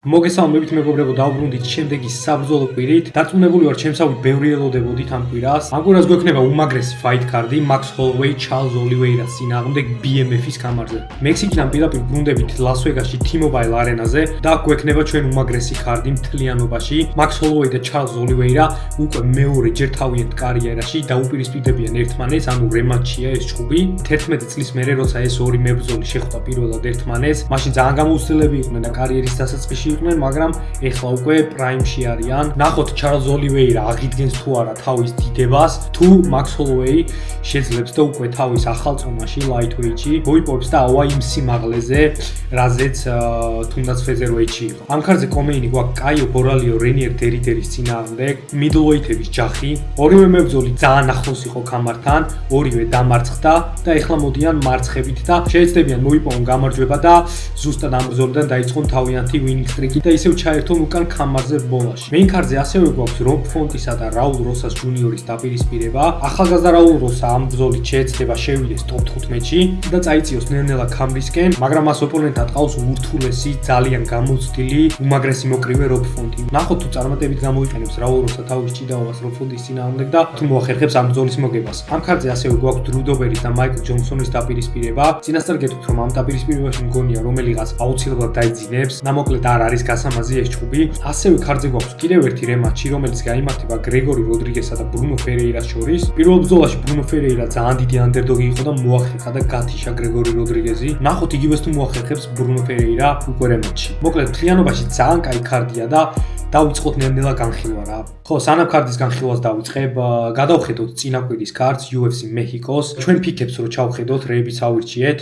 მოგესალმებით მეგობრებო, დავბრუნდით შემდეგი საბრძოლო კვირით. დარწმუნებული ვარ, ჩემსავით ბევრი ელოდებოდით ამ კვირას. ამ კვირას გვექნება უმაგრესი ფაით კარდი, Max Holloway, Charles Oliveira-ს წინააღმდეგ BMF-ის კამარზე. მექსიკიდან პირდაპირ ბრუნდებით ლას-ვეგასში T-Mobile არენაზე და გვექნება ჩვენ უმაგრესი კარდი მთლიანობაში. Max Holloway და Charles Oliveira უკვე მეორეჯერ თავიანთ კარიერაში დაუპირისპირდებიან ერთმანეთს, ანუ რემატჩია ეს ჭუბი. 11 წლის მერე, როცა ეს ორი მებრძოლი შეხვდა პირველად ერთმანეთს, მაშინ ძალიან გამოუცდელები იყვნენ და კარიერის დასაწყისში მაგრამ ეხლა უკვე პრაიმში არიან. ნახოთ Charles Oliveira აღიდგენს თუ არა თავის დიდებას, თუ Max Holloway შეძლებს და უკვე თავის ახალ წონაში lightweight-ში მოიპოვებს და ავა იმ სიმაღლეზე, რაზეც თუნდაც featherweight-ში იყო. ამ ქარზე კომეინი გვაქვს Caio Borralho Renier Derrideris წინააღმდეგ, middleweight-ების ჯახი. ორივე მებრძოლი ძალიან ახლოს იყო კამართან, ორივე დამარცხდა და ეხლა მოდიან მარცხებით და შეეცდებიან მოიპოვონ გამარჯვება და ზუსტად ამ ბრძოლიდან დაიწყონ თავიანთი winning streak და ისევ ჩაერთონ უკან კამარზე ბოლაში. მეინ კარდზე ასევე გვაქვს Rob Font-ისა და Raul Rosas Jr-ის დაპირისპირება. ახალგაზრდა Raul Rosa ამ ბრძოლით შეეცდება შევიდეს top 15-ში და წაიწიოს ნელ-ნელა კამრისკენ, მაგრამ მას ოპონენტად ყავს ურთულესი, ძალიან გამოცდილი, უმაგრესი მოკრივე Rob Font-ი. ნახოთ თუ წარმატებით გამოიყენებს Raul Rosa თავის ჭიდაობას Rob Font-ის წინააღმდეგ და თუ მოახერხებს ამ ბრძოლის მოგებას. ამ ქარდზე ასევე გვაქვს Drew Dober-ის და Michael Johnson-ის დაპირისპირება. წინასწარ გეტყვით, რომ ამ დაპირისპირებაში მგონია რომელიღაც აუცილებლად დაიძინებს. ნამოკლედ არ არის გასამაზი ეს ჭუბი. ასევე ქარდზე გვაქვს კიდევ ერთი რემატჩი, რომელიც გაიმართება გრეგორი როდრიგესა და ბრუნო ფერეირას შორის. პირველ ბრძოლაში ბრუნო ფერეირა ძალიან დიდი ანდერდოგი იყო და მოახერხა და გათიშა გრეგორი როდრიგესი. ნახოთ იგივეს თუ მოახერხებს ბრუნო ფერეირა უკვე რემატჩში. მოკლედ მთლიანობაში ძალიან კაი ქარდია და დავიწყოთ ნელ-ნელა განხილვა რა. ხო, სანამ ქარდის განხილვას დავიწყებ, გადავხედოთ წინა კვირის ქარდს UFC Mexicos. ჩვენ ფიქებს რო ჩავხედოთ, რეებიც ავირჩიეთ.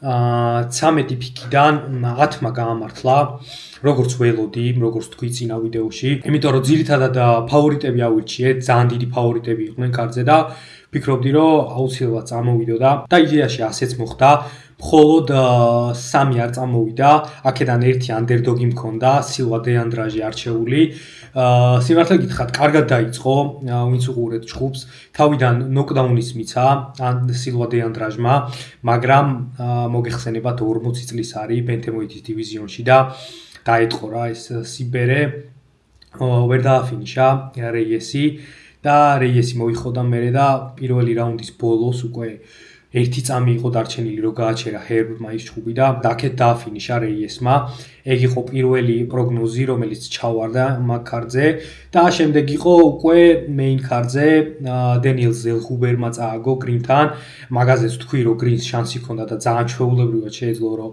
13 ფიქიდან 10-მა გაამართლა, როგორც ველოდი, როგორც თქვი წინა ვიდეოში. იმიტომ რომ ძირითადად ფავორიტები ავირჩიეთ, ძალიან დიდი ფავორიტები იყვნენ ქარდზე და ფიქრობდი რომ აუცილებლად წამოვიდოდა და იდეაში ასეც მოხდა. მხოლოდ 3 არ წამოვიდა, აქედან ერთი ანდერდოგი მქონდა, Silva de Andrade არჩეული. სიმართლე გითხრათ, კარგად დაიწყო, ვინც უყურეთ ჭუბს, თავიდან ნოკდაუნის მიცა Silva de Andrade-მა, მაგრამ მოგეხსენებათ 40 წლის არის ბენთემოიტის დივიზიონში და დაეთყო რა ეს სიბერე, ვერ დააფინიშა რეიესი და რეიესი მოიხოდა მერე და პირველი რაუნდის ბოლოს უკვე ერთი წამი იყო დარჩენილი რომ გააჩერა ჰერბმა ის ჭუბი და აქეთ დააფინიშა რეიესმა. ეგ იყო პირველი პროგნოზი, რომელიც ჩავარდა მაგ ქარდზე და შემდეგ იყო უკვე მეინ ქარდზე დენიელ ზელჰუბერმა წააგო გრინთან. მაგაზეც თქვი რომ გრინს შანსი ჰქონდა და ძალიან ჩვეულებრივად შეეძლო რომ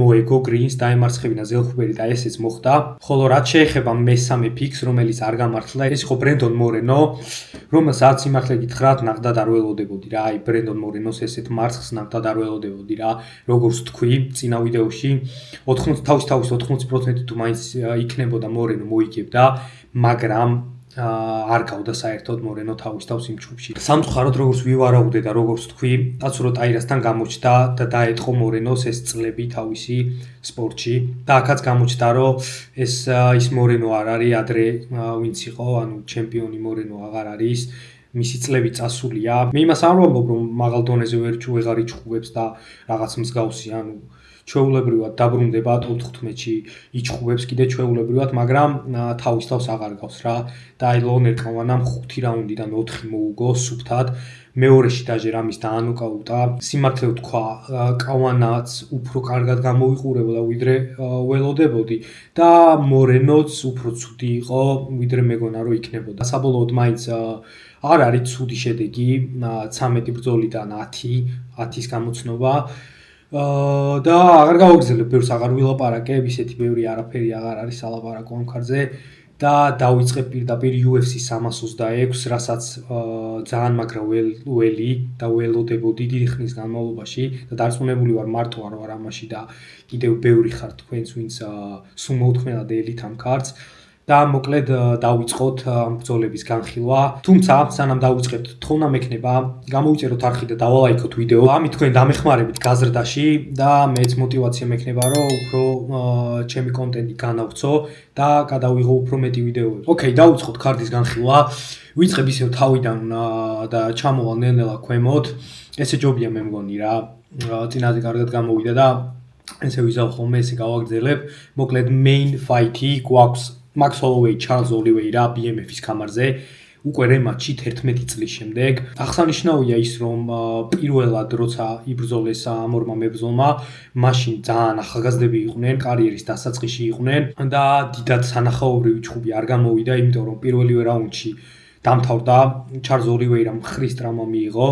მოეგო გრინს, დაემარცხებინა ზელჰუბერი და ესეც მოხდა. ხოლო რაც შეეხება მესამე ფიქს, რომელიც არ გამართლა, ეს იყო ბრენდონ მორენო, რომელსაც სიმართლე გითხრათ, ნახდად არ ველოდებოდი რა. აი ბრენდონ მორენოს ესეთ მარცხს ნახდად არ ველოდებოდი რა. როგორც თქვი წინა ვიდეოში, 80% თუ მაინც იქნებოდა მორენო მოიგებდა, მაგრამ არ გავდა საერთოდ მორენო თავის თავს იმ ჭუბში. სამწუხაროდ როგორც ვივარაუდე და როგორც თქვი, აცურო ტაირასთან გამოჩნდა და დაეთყო მორენოს ეს წლები თავისი სპორტში და აქაც გამოჩნდა რომ ის მორენო არ არის ადრე ვინც იყო, ანუ ჩემპიონი მორენო აღარ არის. მისი წლები წასულია. მე იმას არ ვამბობ რომ მაღალ დონეზე ვეღარ იჭუბებს და რაღაც მსგავსი, ანუ ჩვეულებრივად დაბრუნდება top 15-ში იჭუბებს კიდე ჩვეულებრივად, მაგრამ თავის თავს აღარ გავს რა. და აი ლონერ კავანამ 5 რაუნდიდან 4 მოუგო სუფთად. მეორეში დაჟერ ამის დაანოკაუტა. სიმართლე ვთქვა, კავანაც უფრო კარგად გამოიყურებოდა ვიდრე ველოდებოდი და მორენოც უფრო ცუდი იყო ვიდრე მეგონა რომ იქნებოდა. საბოლოოდ მაინც არ არის ცუდი შედეგი, 13 ბრძოლიდან 10-ის გამოცნობა. და აღარ გავაგრძელებ, ბევრს აღარ ვილაპარაკებ, ისეთი ბევრი არაფერი აღარ არის ალაპარაკო ამ ქარდზე და დავიწყებ პირდაპირ UFC 326, რასაც ძალიან მაგრა ველი და ველოდებოდი დიდი ხნის განმავლობაში და დარწმუნებული ვარ მარტო არ ვარ ამაში და კიდევ ბევრი ხართ თქვენც ვინც სულ მოუთმენად ელით ამ ქარდს. და მოკლედ დავიწყოთ ამ ბრძოლების განხილვა. თუმცა სანამ დავიწყებთ, თხოვნა მექნება, გამოვიწეროთ არხი და დავალაიქოთ ვიდეო. ამით თქვენ დამეხმარებით გაზრდაში და მეც мотивация მექნება, რომ უფრო ჩემი კონტენტი განავცო და გადავიღო უფრო მეტი ვიდეოები. ოკეი, დავიწყოთ ქარდის განხილვა. ვიწყებ ისევ თავიდან და ჩამოვალ ნელ-ნელა ქვემოთ. ესე ჯობია მე მგონი რა. წინაზე კარგად გამოვიდა და ესე ვიზავ ხოლმე, ესე გავაგრძელებ. მოკლედ main fight-ი გვაქვს Max Holloway, Charles Oliveira BMF-ის კამარზე. უკვე რემატჩი 11 წლის შემდეგ. აღსანიშნავია ის, რომ პირველად როცა იბრძოლეს ამ ორმა მებრძოლმა, მაშინ ძალიან ახალგაზრდები იყვნენ, კარიერის დასაწყისში იყვნენ და დიდად სანახაობრივი ჩხუბი არ გამოვიდა, იმიტომ რომ პირველივე რაუნდში დამთავრდა Charles Oliveira მხრის ტრავმა მიიღო.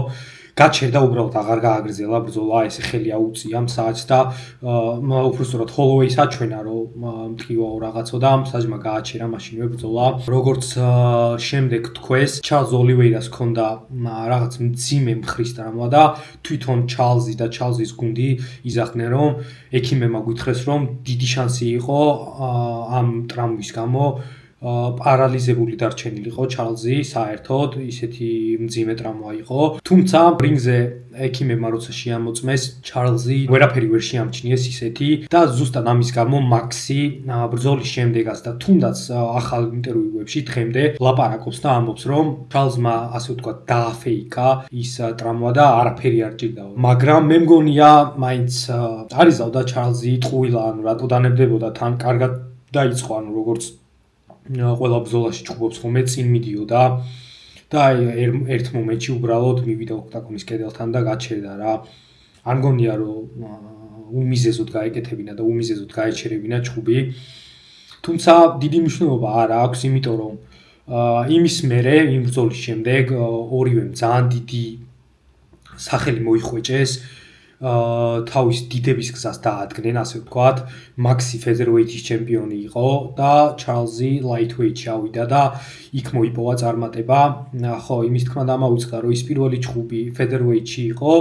გაჩერდა უბრალოდ აღარ გააგრძელა ბრძოლა, ესე ხელი აუწია მსაჯს და უბრალოდ Holloway-ს აჩვენა, რომ მტკივაო რაღაცო და მსაჯმა გააჩერა მაშინვე ბრძოლა. როგორც შემდეგ თქვეს, Charles Oliveira-ს ჰქონდა რაღაც მძიმე მხრის ტრავმა და თვითონ Charles-ი და Charles-ის გუნდი იზახდნენ, რომ ექიმებმა გითხრეს, რომ დიდი შანსი იყო ამ ტრავმის გამო პარალიზებული დარჩენილიყო ჩარლზი საერთოდ ისეთი მძიმე ტრავმა იყო თუმცა რინგზე ექიმებმა როცა შეამოწმეს ჩარლზი ვერაფერი ვერ შეამჩნიეს ისეთი და ზუსტად ამის გამო მაქსი ბრძოლის შემდეგაც და თუნდაც ახალ ინტერვიუებში დღემდე ლაპარაკობს და ამბობს რომ ჩარლზმა ასე ვთქვათ დააფეიკა ის ტრავმა და არაფერი არ ჭირდაო მაგრამ მე მგონია მაინც არიზავდა ჩარლზი ტყუილა ანუ რატო დანებდებოდა თან კარგად დაიწყო ანუ როგორც ყველა ბრძოლაში ჭუბობს ხოლმე წინ მიდიოდა და ერთ მომენტში უბრალოდ მივიდა ოქტაგონის კედელთან და გაჩერდა რა. არ მგონია რომ უმიზეზოდ გაეკეთებინა და უმიზეზოდ გაეჩერებინა ჭუბი. თუმცა დიდი მნიშვნელობა არ აქვს, იმიტომ რომ იმის მერე იმ ბრძოლის შემდეგ ორივემ ძალიან დიდი სახელი მოიხვეჭეს. თავის დიდების გზას დაადგნენ, ასე ვთქვათ, მაქსი featherweight-ის ჩემპიონი იყო და ჩარლზი lightweight-ში ავიდა და იქ მოიპოვა წარმატება. ხო, იმის თქმა დამავიწყდა, რომ ის პირველი ჭუბი featherweight-ში იყო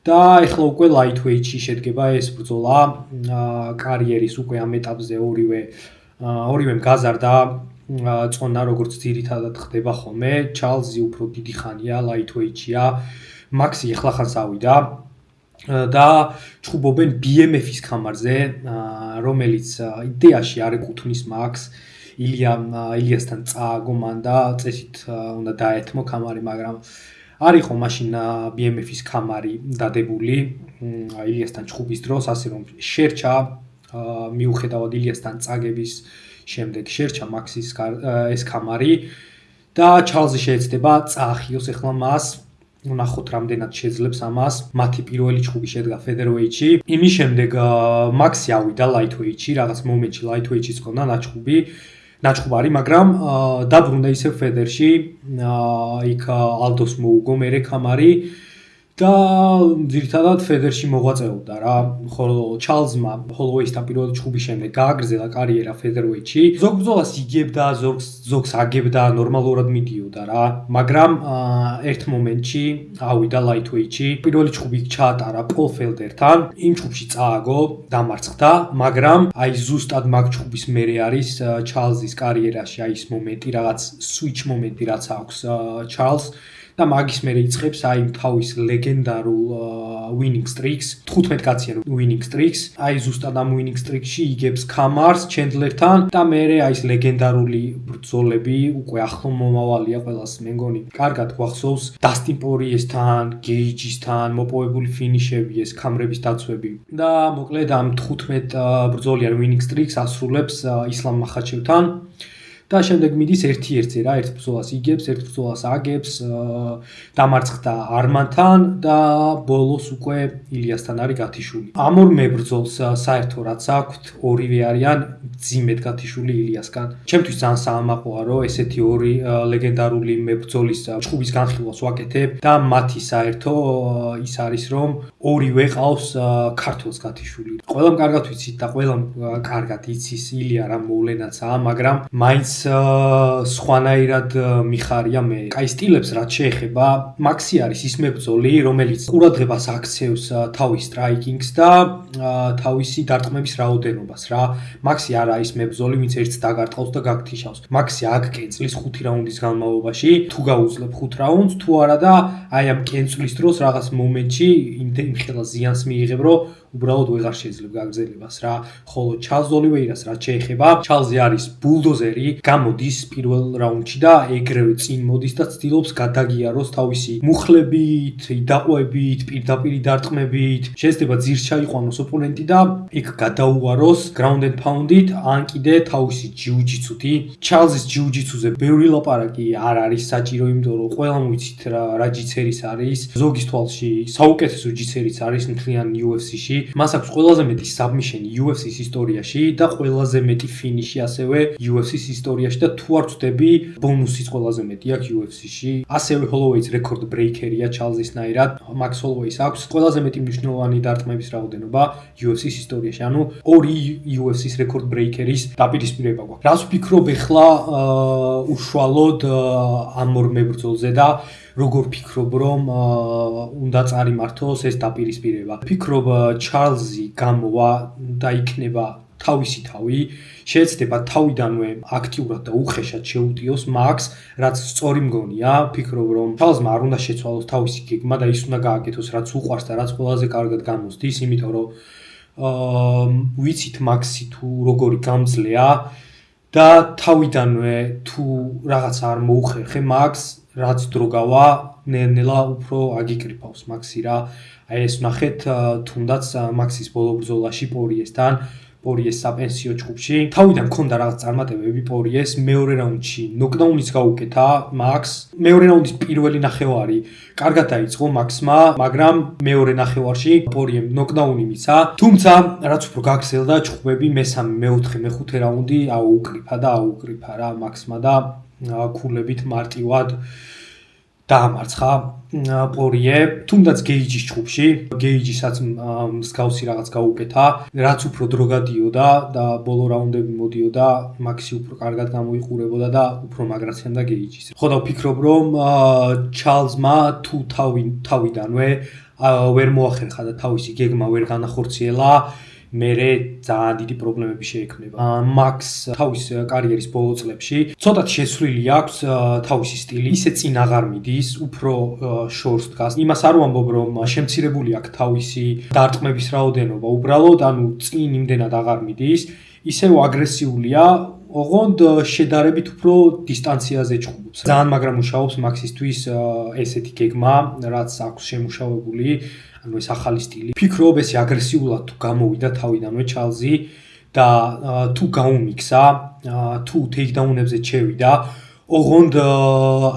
და ეხლა უკვე lightweight-ში შედგება ეს ბრძოლა. კარიერის უკვე ამ ეტაპზე ორივემ გაზარდა წონა, როგორც ძირითადად ხდება ხოლმე. ჩარლზი უფრო დიდი ხანია lightweight-შია. მაქსი ეხლახანს ავიდა და ჭუბობენ BMF-ის კამარზე, რომელიც იდეაში არ ეკუთვნის მაქს, ილიასთან წააგო მან და წესით უნდა დაეთმო კამარი, მაგრამ არ იყო მაშინ BMF-ის კამარი დადებული ილიასთან ჭუბის დროს, ასე რომ შერჩა მიუხედავად ილიასთან წაგების შემდეგ შერჩა მაქსის ეს კამარი და ჩარლზი შეეცდება წაახიოს ეხლა მას ვნახოთ რამდენად შეძლებს ამას. მათი პირველი ჭუბი შედგა featherweight-ში. იმის შემდეგ მაქსი ავიდა lightweight-ში, რაღაც მომენტში lightweight-შიც ჰქონდა ნაჭუბარი, მაგრამ დაბრუნდა ისევ feather-ში. იქ ალდოს მოუგო მერე კამარი და ძირითადად feather-ში მოღვაწეობდა რა. ხოლო ჩარლზმა Holloway-სთან პირველი ჭუბის შემდეგ გააგრძელა კარიერა featherweight-ში. ზოგ ბრძოლას იგებდა, ზოგს აგებდა, ნორმალურად მიდიოდა რა. მაგრამ ერთ მომენტში ავიდა lightweight-ში. პირველი ჭუბი ჩაატარა პოლ ფელდერთან. იმ ჭუბში წააგო, დამარცხდა, მაგრამ აი ზუსტად მაგ ჭუბის მერე არის ჩარლზის კარიერაში აი ეს მომენტი, რაღაც switch მომენტი რაც აქვს ჩარლზ და მაგის მერე იწყებს აი თავის ლეგენდარულ winning streaks 15 კაციან winning streaks აი ზუსტად ამ winning streaks-ში იგებს კამარს ჩენდლერთან და მერე აი ეს ლეგენდარული ბრძოლები უკვე ახლო მომავალია ყველას მე მგონი კარგად გვახსოვს დასტინ პორიესთან გეიჯისთან მოპოვებული ფინიშები ეს კამრების დაცვები და მოკლედ ამ 15 ბრძოლიან winning streaks ასრულებს ისლამ მახაჩევთან და შემდეგ მიდის 1-1-ზე რა, ერთ ბრძოლას იგებს, ერთ ბრძოლას აგებს, დამარცხდა არმანთან და ბოლოს უკვე ილიასთან არის გათიშული. ამ ორ მებრძოლს საერთო რაც აქვთ, ორივე არიან ძიმედ გათიშული ილიასგან. ჩემთვის ძალიან საამაყოა, რომ ესეთი ორი ლეგენდარული მებრძოლის ჭუბის განხილვას ვაკეთებ და მათი საერთო ის არის, რომ ორივე ყავს ქართველს გათიშული. ყველამ კარგად ვიცით და ყველამ კარგად იცის ილია რა მოვლენაცაა, მაგრამ მაინც სხვანაირად მიხარია მე. კაი სტილებს რაც შეეხება, მაქსი არის ის მებრძოლი, რომელიც ყურადღებას აქცევს თავის სტრაიკინგს და თავისი დარტყმების რაოდენობას რა. მაქსი არ არის მებრძოლი, ვინც ერთს დაგარტყავს და გაგთიშავს. მაქსი აგკენწლის 5 რაუნდის განმავლობაში, თუ გაუძლებ 5 რაუნდს, თუ არა და აი ამ კენწლის დროს რაღაც მომენტში იმ ხელა ზიანს მიიღებ, რომ უბრალოდ ვეღარ შეიძლება გაგრძელებას რა. ხოლო ჩარლზ ოლივეირას რაც შეეხება, ჩარლზი არის ბულდოზერი, გამოდის პირველ რაუნდში და ეგრევე წინ მოდის და ცდილობს გადაგიაროს თავისი მუხლებით, დაყვებით, პირდაპირ დარტყმებით. შეიძლება ძირს ჩაიყვანოს ოპონენტი და იქ გადაუვაროს ground and pound-ით, ან კიდე თავისი ჯიუ-ჯიტსუთი. ჩარლზის ჯიუ-ჯიტსუზე ბევრი ლაპარაკი არ არის საჭირო, იმიტომ რომ ყველამ ვიცით რა ჯიცერის არის. ზოგის თვალში საუკეთესო ჯიცერიც არის მთლიან UFC-ში. მას აქვს ყველაზე მეტი საბმიშენი UFC-ის ისტორიაში და ყველაზე მეტი ფინიში ასევე UFC-ის ისტორიაში და თუ არ ვწდები, ბონუსიც ყველაზე მეტი აქვს UFC-ში. ასევე ჰოლოვეის რეკორდ ბრეიქერია ჩარლზისნაირად. მაქს ჰოლოვეის აქვს ყველაზე მეტი მნიშვნელოვანი დარტყმების რაოდენობა UFC-ის ისტორიაში. ანუ ორი UFC-ის რეკორდ ბრეიქერის დაპირისპირება გვაქვს. რას ვფიქრობ ახლა უშუალოდ ამ ორ მებრძოლზე და როგორ ფიქრობ რომ უნდა წარიმართოს ეს დაპირისპირება? ფიქრობ ჩარლზი გამოვა და იქნება თავისი თავი, შეეცდება თავიდანვე აქტიურად და უხეშად შეუტიოს მაქს, რაც სწორი მგონია. ფიქრობ რომ ჩარლზმა არ უნდა შეცვალოს თავისი გეგმა და ის უნდა გააკეთოს რაც უყვარს და რაც ყველაზე კარგად გამოსდის, იმიტომ რომ ვიცით მაქსი თუ როგორი გამძლეა და თავიდანვე თუ რაღაც არ მოუხერხე მაქს, რაც დრო გავა, ნელ-ნელა უფრო აგიკრიფავს მაქსი რა. აი ეს ვნახეთ თუნდაც მაქსის ბოლო ბრძოლაში პორიესთან, პორიეს საპენსიო ჯგუფში. თავიდან მქონდა რაღაც წარმატებები პორიეს, მეორე რაუნდში ნოკდაუნიც გაუკეთა მაქს. მეორე რაუნდის პირველი ნახევარი კარგად დაიწყო მაქსმა, მაგრამ მეორე ნახევარში პორიემ ნოკდაუნი მიცა. თუმცა რაც უფრო გაგრძელდა ჯგუფები, მესამე, მეოთხე, მეხუთე რაუნდი აუკრიფა რა მაქსმა და ქულებით მარტივად დაამარცხა პორიე. თუნდაც გეიჯის ჯგუფში, გეიჯისაც მსგავსი რაღაც გაუკეთა, რაც უფრო დრო გადიოდა და ბოლო რაუნდები მოდიოდა, მაქსი უფრო კარგად გამოიყურებოდა და უფრო მაგრაციანდა გეიჯის. ხო და ვფიქრობ რომ ჩარლზმა თუ თავიდანვე ვერ მოახერხა და თავისი გეგმა ვერ განახორციელა, მერე ძალიან დიდი პრობლემები შეექმნება. მაქს თავის კარიერის ბოლო წლებში ცოტათ შეცვლილი აქვს თავისი სტილი, ისე წინ აღარ მიდის, უფრო შორს დგას. იმას არ ვამბობ რომ შემცირებული აქვს თავისი დარტყმების რაოდენობა, უბრალოდ ანუ წინ იმდენად აღარ მიდის, ისევ აგრესიულია, ოღონდ შედარებით უფრო დისტანციაზე ჭუბობს. ძალიან მაგრამ მუშაობს მაქსისთვის ესეთი გეგმა, რაც აქვს შემუშავებული. ანუ ეს ახალი სტილი. ფიქრობ ესე აგრესიულად თუ გამოვიდა თავიდანვე ჩარლზი და თუ გაუმიქსა, თუ ტეიქდაუნებზე შევიდა, ოღონდ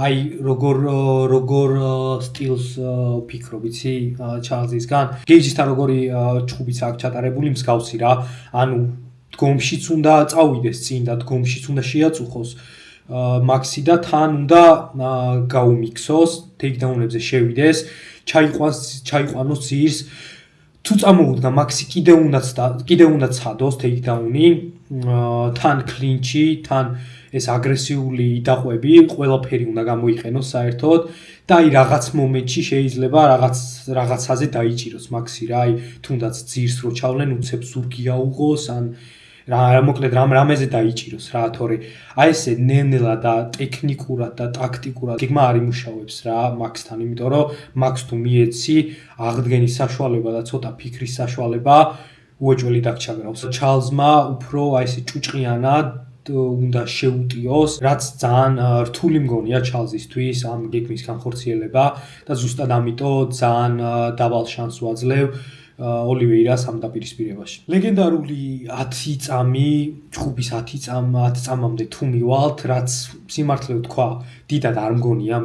აი როგორ სტილს ფიქრობ, იცი ჩარლზისგან. გეიჯისთან როგორი ჭუბიც აქვს ჩატარებული მსგავსი რა. ანუ დგომშიც უნდა წავიდეს წინ და დგომშიც უნდა შეაწუხოს მაქსი და თან უნდა გაუმიქსოს, ტეიქდაუნებზე შევიდეს. ჩაიყვანოს ძირს. თუ წამოუდგა მაქსი კიდე უნდა ცადოს ტეიქდაუნი, თან კლინჩი, თან ეს აგრესიული დაყვები, ყველაფერი უნდა გამოიყენოს საერთოდ და აი რაღაც მომენტში შეიძლება რაღაცაზე დაიჭიროს მაქსი რა, აი თუნდაც ძირს რო ჩავლენ, უცებ ზურგი აუღოს, ან მოკლედ რამეზე დაიჭიროს რა, თორე აი ესე ნელ-ნელა და ტექნიკურად და ტაქტიკურად გეგმა არ იმუშავებს რა მაქსთან, იმიტომ რომ მაქს თუ მიეცი აღდგენის საშუალება და ცოტა ფიქრის საშუალება, უეჭველი დაგჩაგრავს. ჩარლზმა უფრო აი ესე ჭუჭყიანად უნდა შეუტიოს, რაც ძალიან რთული მგონია ჩარლზისთვის ამ გეგმის განხორციელება და ზუსტად ამიტომ ძალიან დაბალ შანსს ვაძლევ ოლივეირას ამ დაპირისპირებაში. ლეგენდარული 10 წამი, ჯგუფის 10 წამამდე თუ მივალთ, რაც სიმართლე ვთქვა, დიდად არ მგონია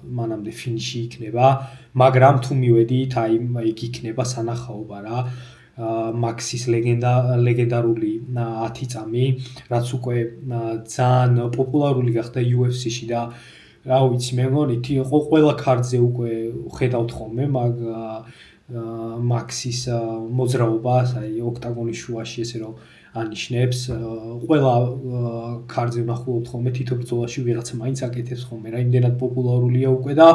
მანამდე ფინიში იქნება, მაგრამ თუ მივედით, აი იქ იქნება სანახაობა რა. მაქსის ლეგენდარული 10 წამი, რაც უკვე ძალიან პოპულარული გახდა UFC-ში და რა ვიცი, მე მგონი ყველა ქარდზე უკვე ხედავთ ხოლმე მაქსის მოძრაობას, აი ოქტაგონის შუაში ესე რომ ანიშნებს, ყველა ქარდზე ვნახულობთ ხოლმე თითო ბრძოლაში ვიღაცა მაინც აკეთებს ხოლმე რა, იმდენად პოპულარულია უკვე და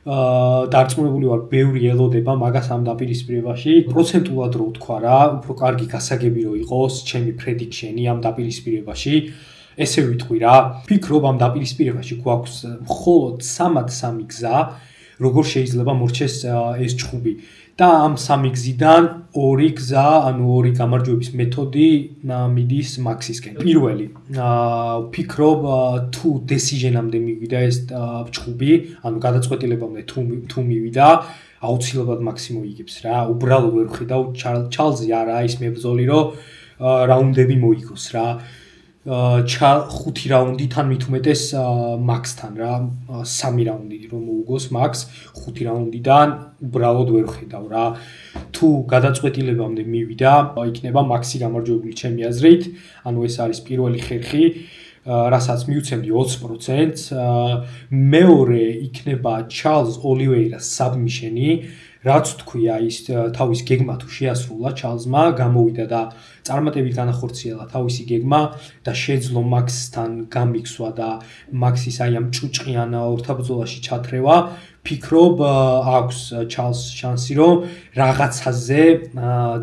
დარწმუნებული ვარ, ბევრი ელოდება მაგას ამ დაპირისპირებაში. პროცენტულად რო ვთქვა რა, უფრო კარგი გასაგები რო იყოს ჩემი პრედიქშენი ამ დაპირისპირებაში. ესე ვიტყვი რა, ფიქრობ ამ დაპირისპირებაში გვაქვს მხოლოდ 3 გზა, როგორ შეიძლება მორჩეს ეს ჭუბი. და ამ სამი გზიდან ორი გზა, ანუ ორი გამარჯვების მეთოდი მიდის მაქსისკენ. პირველი, ვფიქრობ თუ decision-ამდე მივიდა ეს ჭუბი, ანუ გადაწყვეტილებამდე თუ მივიდა, აუცილებლად მაქსი მოიგებს რა. უბრალოდ ვერ ვხედავ ჩარლზი არა ის მებრძოლი, რომ რაუნდები მოიგოს რა. 5 რაუნდი თან მით უმეტეს მაქსთან რა. 3 რაუნდი რომ მოუგოს მაქს, 5 რაუნდიდან უბრალოდ ვერ ვხედავ რა. თუ გადაწყვეტილებამდე მივიდა, იქნება მაქსი გამარჯვებული ჩემი აზრით. ანუ ეს არის პირველი ხერხი, რასაც მივცემდი 20%. მეორე იქნება ჩარლზ ოლივეირას საბმიშენი, რაც თქვია ის თავის გეგმა თუ შეასრულა ჩარლზმა, გამოვიდა და წარმატებით განახორციელა თავისი გეგმა და შეძლო მაქსთან გამიქსვა და მაქსის აი ამ ჭუჭყიან ორთაბრძოლაში ჩათრევა. ფიქრობ აქვს ჩარლზ შანსი რომ რაღაცაზე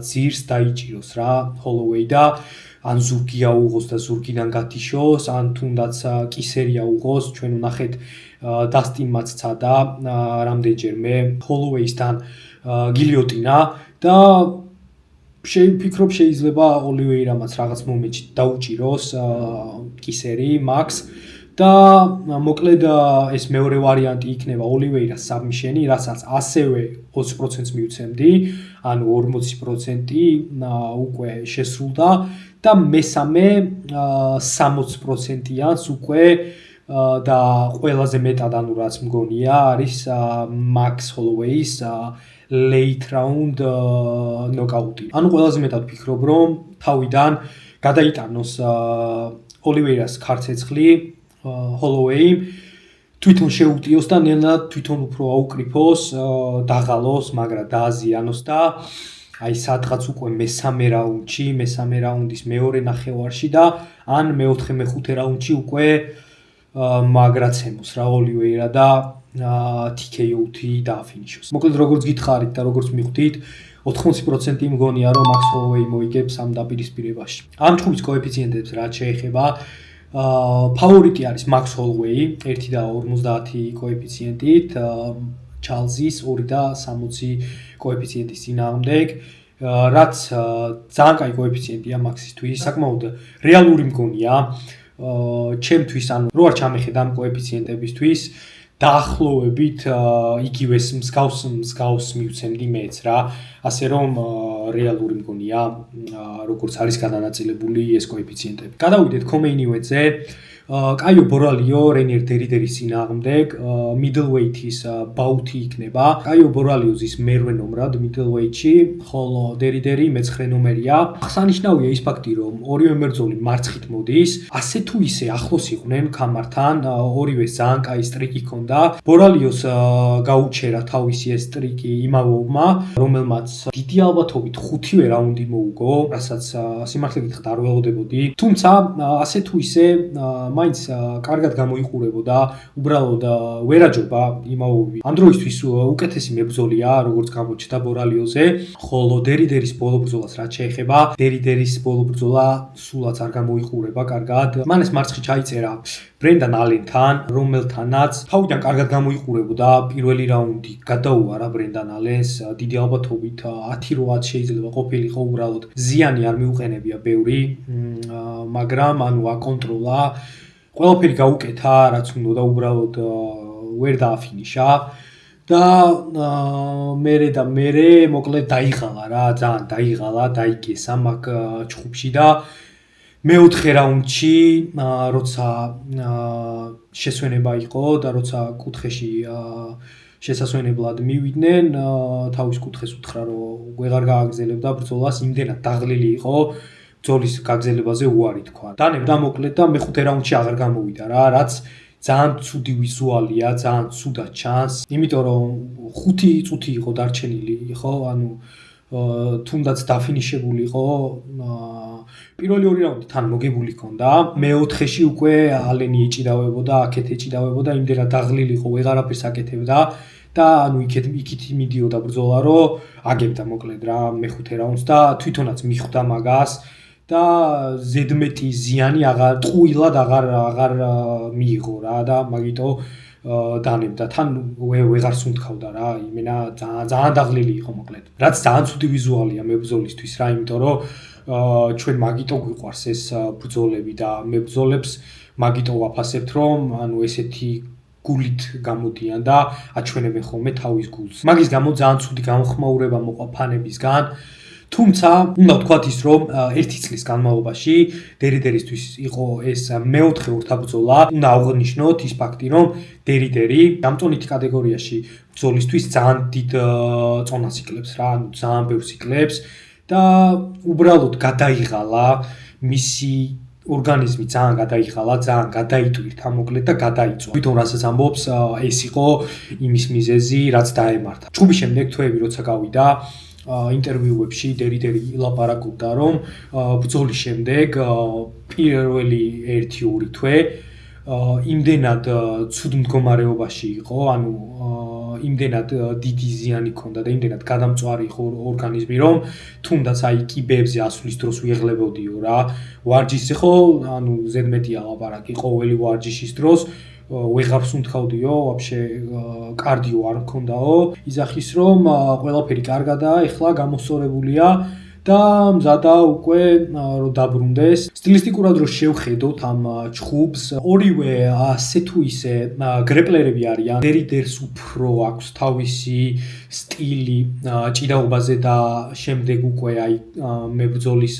ძირს დაიჭიროს რა ჰოლოვეი და ან ზურგი აუღოს და ზურგიდან გათიშოს, ან თუნდაც კისერი აუღოს. ჩვენ ვნახეთ დასტინმა სცადა რამდენჯერმე ჰოლოვეისთან გილიოტინა და ვფიქრობ შეიძლება ოლივეირამაც რაღაც მომენტში დაუჭიროს კისერი მაქს და მოკლედ ეს მეორე ვარიანტი იქნება ოლივეირას საბმიშენი, რასაც ასევე 20%-ს მივცემდი, ანუ 40% უკვე შესრულდა და მესამე 60%-იანს უკვე და ყველაზე მეტად ანუ რაც მგონია არის მაქს ჰოლოვეის late round knockout-ი. ანუ ყველაზე მეტად ვფიქრობ რომ თავიდან გადაიტანოს ოლივეირას ქარცეცხლი ჰოლოვეი თვითონ შეუტიოს და ნელა თვითონ უფრო აუკრიფოს, დაღალოს, მაგრამ დააზიანოს და აი სადღაც უკვე მესამე რაუნდის მეორე ნახევარში და ან მეოთხე მეხუთე რაუნდში უკვე მაგრაცემოს რა ოლივეირა და TKO-თი დააფინიშოს. მოკლედ როგორც გითხარით და როგორც მიხვდით, 80% მგონია რომ მაქს ჰოლოვეი მოიგებს ამ დაპირისპირებაში. ამ ჭუბის კოეფიციენტებს რაც შეეხება, ფავორიტი არის მაქს ჰოლოვეი 1.50 კოეფიციენტით, ჩარლზის 2.60 კოეფიციენტის წინააღმდეგ, რაც ძალიან კაი კოეფიციენტია მაქსისთვის, საკმაოდ რეალური მგონია ჩემთვის, ანუ რო არ ჩამეხედა ამ კოეფიციენტებისთვის, დაახლოებით იგივეს მსგავს მივცემდი მეც რა, ასე რომ რეალური მგონია როგორც არის გადანაწილებული ეს კოეფიციენტები. გადავიდეთ co-main event-ზე. კაიო ბორალიო რენერ დერიდერის წინააღმდეგ middleweight-ის ბაუთი იქნება. კაიო ბორალიოზის მერვე ნომრად middleweight-ში, ხოლო დერიდერი მეცხრე ნომერია. აღსანიშნავია ის ფაქტი, რომ ორივე მებრძოლი მარცხით მოდის, ასე თუ ისე ახლოს იყვნენ კამართან, ორივეს ძალიან კაი სტრიკი ჰქონდა. ბორალიოს გაუჩერა თავისი ეს სტრიკი იმავეობმა, რომელმაც დიდი ალბათობით 5-ვე რაუნდი მოუგო, რასაც სიმართლე გითხრათ არ ველოდებოდი. თუმცა ასე თუ ისე მაინც კარგად გამოიყურებოდა, უბრალოდ ვერაჯობა იმავე. ამ დროისთვის უკეთესი მებრძოლია, როგორც გამოჩნდა ბორალიოზე, ხოლო დერიდერის ბოლო ბრძოლას რაც შეეხება, დერიდერის ბოლო ბრძოლა სულაც არ გამოიყურება კარგად. მან ეს მარცხი ჩაიწერა ბრენდან ალენთან, რომელთანაც თავიდან კარგად გამოიყურებოდა, პირველი რაუნდი გადაუარა ბრენდან ალენს, დიდი ალბათობით 10-8 შეიძლება ყოფილიყო, უბრალოდ ზიანი არ მიუყენებია ბევრი, მაგრამ ანუ აკონტროლა ყველაფერი გაუკეთა, რაც უნდა უბრალოდ ვერ დააფინიშა და მერე მოკლედ დაიღალა რა, ძალიან დაიღალა, დაიგესა მაგ ჭუბში და მეოთხე რაუნდში, როცა შესვენება იყო და როცა კუთხეში შესასვენებლად მივიდნენ, თავის კუთხეს უთხრა, რომ ვეღარ გააგრძელებდა ბრძოლას, იმდენად დაღლილი იყო, ბრძოლის გაგრძელებაზე უარი თქვა. დანებდა მოკლედ და მეხუთე რაუნდში აღარ გამოვიდა რა, რაც ძალიან ცუდი ვიზუალია, ძალიან ცუდად ჩანს, იმიტომ რომ 5 წუთი იყო დარჩენილი, ხო, ანუ თუნდაც დაფინიშებული იყო პირველი ორი რაუნდი თან მოგებული ჰქონდა, მეოთხეში უკვე ალენი ეჭიდავებოდა, აქეთ ეჭიდავებოდა, იმდენად დაღლილი იყო, ვეღარაფერს აკეთებდა და ანუ იქით მიდიოდა ბრძოლა, რომ აგებდა მოკლედ რა მეხუთე რაუნდს და თვითონაც მიხვდა მაგას და ზედმეტი ზიანი ტყუილად აღარ მიიღო რა და მაგიტო დანებდა. თან ვეღარ სუნთქავდა რა, იმენა ძალიან დაღლილი იყო მოკლედ. რაც ძალიან ცუდი ვიზუალია მებრძოლისთვის რა, იმიტომ რომ ჩვენ მაგიტო გვიყვარს ეს ბრძოლები და მებრძოლებს მაგიტო ვაფასებთ, რომ ანუ ესეთი გულით გამოდიან და აჩვენებენ ხოლმე თავის გულს. მაგის გამო ძალიან ცუდი გამოხმაურება მოყვა ფანებისგან. თუმცა, უნდა ვთქვათ ის, რომ ერთი წლის განმავლობაში დერიდერისთვის იყო ეს მეოთხე ურთაბრძოლა. უნდა აღვნიშნოთ ის ფაქტი, რომ დერიდერი დამწონითი კატეგორიაში ბრძოლისთვის ძალიან დიდ წონას იკლებს რა, ანუ ძალიან ბევრს იკლებს და უბრალოდ გადაიღალა მისი ორგანიზმი ძალიან გადაიღალა, ძალიან გადაიტვირთა მოკლედ და გადაიწვა. თვითონ რასაც ამბობს, ეს იყო იმის მიზეზი, რაც დაემართა. ჩხუბის შემდეგ თვეები როცა გავიდა, ინტერვიუებში დერიდერი ილაპარაკობდა, რომ ბრძოლის შემდეგ პირველი 1-2 თვე იმდენად ცუდ მდგომარეობაში იყო, ანუ იმდენად დიდი ზიანი ჰქონდა და იმდენად გადამწვარი იყო ორგანიზმი, რომ თუნდაც აი კიბეებზე ასვლის დროს ვიღლებოდიო რა. ვარჯიშზე ხო, ანუ ზედმეტია ლაპარაკი, ყოველი ვარჯიშის დროს ვეღარ სუნთქავდიო, ვაფშე კარდიო არ მქონდაო. იძახის რომ ყველაფერი კარგადაა, ეხლა გამოსწორებულია და მზადა უკვე რომ დაბრუნდეს. სტილისტიკურად რო შევხედოთ ამ ჩხუბს, ორივე ასე თუ ისე გრეპლერები არიან. დერიდერს უფრო აქვს თავისი სტილი ჭიდაობაზე და შემდეგ უკვე აი მებრძოლის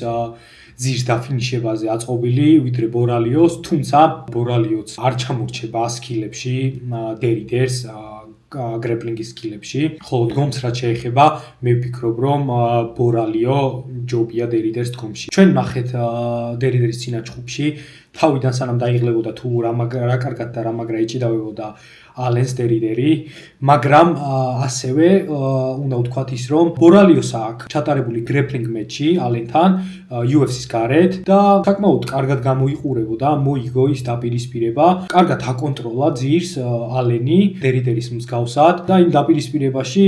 ძირს დაფინიშებაზე აწყობილი, ვიდრე ბორალიოს, თუმცა ბორალიოც არ ჩამორჩება სკილებში დერიდერს გრეპლინგის სკილებში. ხოლო დგომს რაც შეეხება, მე ვფიქრობ, რომ ბორალიო ჯობია დერიდერს დგომში. ჩვენ ნახეთ დერიდერის წინა ჩხუბში, თავიდან სანამ დაიღლებოდა თუ რა კარგად და რა მაგრა ეჭიდავებოდა ალენს დერიდერი, მაგრამ ასევე უნდა ვთქვათ ის, რომ ბორალიოს აქვს ჩატარებული გრეპლინგ მეჩი ალენთან UFC-ს გარეთ და საკმაოდ კარგად გამოიყურებოდა, მოიგო ის დაპირისპირება, კარგად აკონტროლა ძირს ალენი დერიდერის მსგავსად და იმ დაპირისპირებაში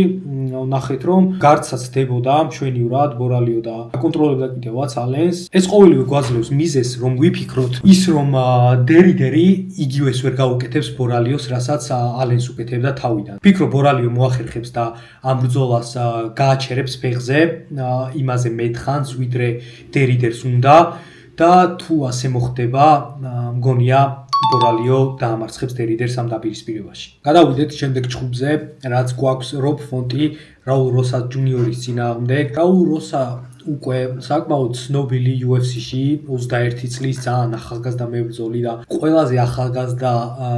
ნახეთ, რომ გარდსაც დებოდა მშვენივრად ბორალიო და აკონტროლებდა კიდევაც ალენს. ეს ყოველივე გვაძლევს მიზეზს, რომ ვიფიქროთ ის, რომ დერიდერი იგივეს ვერ გაუკეთებს ბორალიოს, რასაც ალენს უკეთებდა თავიდან. ვფიქრობ, ბორალიო მოახერხებს და ამ ბრძოლას გააჩერებს ფეხზე, იმაზე მეთხანს, ვიდრე დერიდერს უნდა და თუ ასე მოხდება, მგონია ბორალიო დაამარცხებს დერიდერს ამ დაპირისპირებაში. გადავიდეთ შემდეგ ჩხუბზე, რაც გვაქვს რობ ფონტი, რაულ როსა ჯუნიორის წინააღმდეგ. რაულ როსა უკვე საკმაოდ ცნობილი UFC-ში 21 წლის ძალიან ახალგაზრდა მებრძოლი და ყველაზე ახალგაზრდა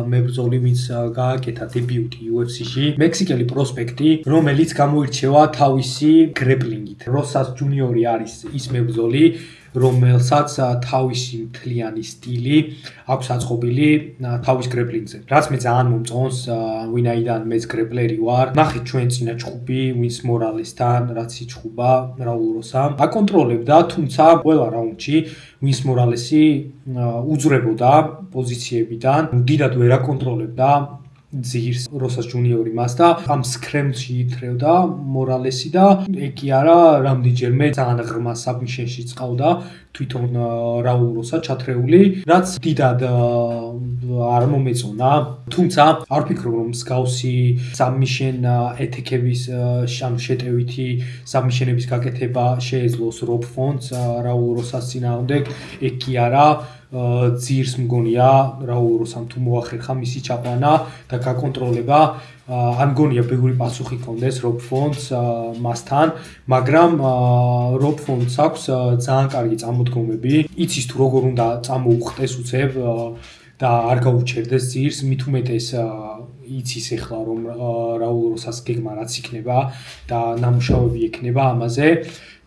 მებრძოლი, ვინც გააკეთა დებიუტი UFC-ში, მექსიკელი პროსპექტი, რომელიც გამოირჩევა თავისი გრეპლინგით. როსას ჯუნიორი არის ის მებრძოლი, რომელსაც თავისი მთლიანი სტილი აქვს აწყობილი თავის გრეპლინგზე. რაც მე ძალიან მომწონს, ვინაიდან მეც გრეპლერი ვარ. ნახეთ ჩვენ წინა ჩხუბი ვინს მორალესთან, რაც იჩხუბა რაულ როსამ. აკონტროლებდა, თუმცა ყველა რაუნდში ვინს მორალესი უძრებოდა პოზიციებიდან, დიდად ვერ აკონტროლებდა ძირს როსას ჯუნიორი მას და ამ სკრემში ითრევდა მორალესი და ეგ კი არა, რამდენჯერმე ძალიან ღრმა საბმიშენში წყავდა თვითონ რაულ როსა ჩათრეული, რაც დიდად არ მომეწონა. თუმცა არ ვფიქრობ, რომ მსგავსი საბმიშენ ეთიკების შეტევითი საბმიშენების გაკეთება შეეძლოს რობ ფონტს რაულ როსას წინააღმდეგ, ეგ კი არა. ძირს მგონია რაულ როსამ თუ მოახერხა მისი ჩაყვანა და გაკონტროლება, არ მგონია ბევრი პასუხი ჰქონდეს რობ ფონტს მასთან, მაგრამ რობ ფონტს აქვს ძალიან კარგი წამოდგომები, იცის თუ როგორ უნდა წამოუხტეს უცებ და არ გაუჩერდეს ძირს, მით უმეტეს იცის ეხლა რომ რაულ როსას გეგმა რაც იქნება და ნამუშავები ექნება ამაზე.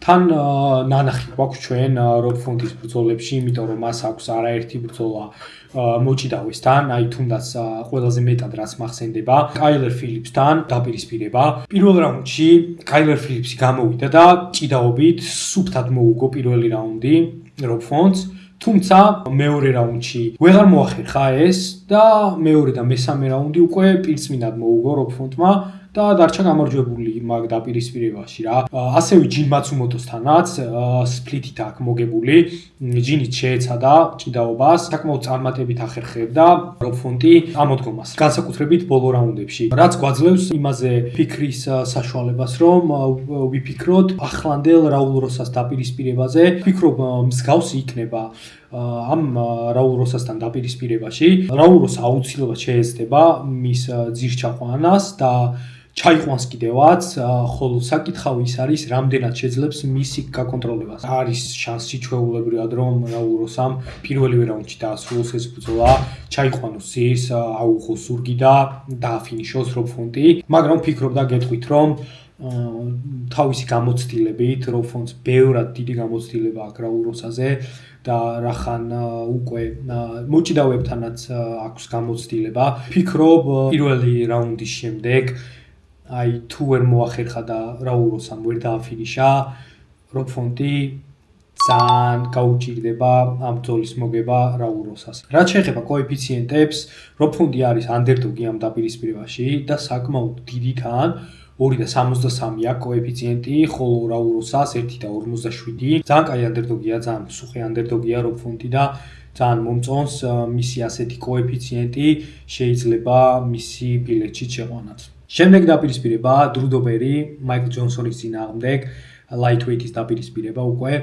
თან ნანახი გვაქვს ჩვენ რობ ფონტის ბრძოლებში, იმიტომ რომ მას აქვს არაერთი ბრძოლა მოჭიდავესთან, აი თუნდაც ყველაზე მეტად რაც მახსენდება, კაილერ ფილიპსთან დაპირისპირება. პირველ რაუნდში კაილერ ფილიპსი გამოვიდა და ჭიდაობით სუფთად მოუგო პირველი რაუნდი რობ ფონტს. თუმცა მეორე რაუნდში ვეღარ მოახერხა ეს და მეორე და მესამე რაუნდი უკვე პირწმინად მოუგო რობ ფონტმა და დარჩა გამარჯვებული მაგ დაპირისპირებაში რა. ასევე ჯინ მაცუმოტოსთანაც სპლიტით აქ მოგებული. ჯინიც შეეცადა ჭიდაობას, საკმაოდ წარმატებით ახერხებდა რობ ფონტი ამოდგომას. განსაკუთრებით ბოლო რაუნდებში. რაც გვაძლევს იმაზე ფიქრის საშუალებას, რომ ვიფიქროთ ახლანდელ რაულ როსას დაპირისპირებაზე. ვფიქრობ მსგავსი იქნება ამ რაულ როსასთან დაპირისპირებაში. რაულ როსა აუცილებლად შეეცდება მის ძირს ჩაყვანას და ჩაიყვანს კიდევაც, ხოლო საკითხავი ის არის, რამდენად შეძლებს მისი გაკონტროლებას. არის შანსი ჩვეულებრივად, რომ რაულ როსამ პირველივე რაუნდში დაასრულოს ეს ბრძოლა, ჩაიყვანოს ძირს, აუღოს ზურგი და დააფინიშოს რობ ფონტი. მაგრამ ვფიქრობ და გეტყვით, რომ თავისი გამოცდილებით, რობ ფონტს ბევრად დიდი გამოცდილება აქვს რაულ როსაზე და რახან უკვე მოჭიდავეებთანაც აქვს გამოცდილება. ვფიქრობ, პირველი რაუნდის შემდეგ აი თუ ვერ მოახერხა და რაულ როსამ ვერ დააფინიშა, რობ ფონტი ძალიან გაუჭირდება ამ ბრძოლის მოგება რაულ როსას. რაც შეეხება კოეფიციენტებს, რობ ფონტი არის ანდერდოგი ამ დაპირისპირებაში და საკმაოდ დიდი თან 2.63 აქვს კოეფიციენტი, ხოლო რაულ როსას 1.47. ძალიან კაი ანდერდოგია, ძალიან მსუხე ანდერდოგია რობ ფონტი და ძალიან მომწონს მისი ასეთი კოეფიციენტი შეიძლება მისი ბილეთში შეყვანაც. შემდეგ დაპირისპირება დრუ დობერი მაიკლ ჯონსონის წინააღმდეგ lightweight-ის დაპირისპირება უკვე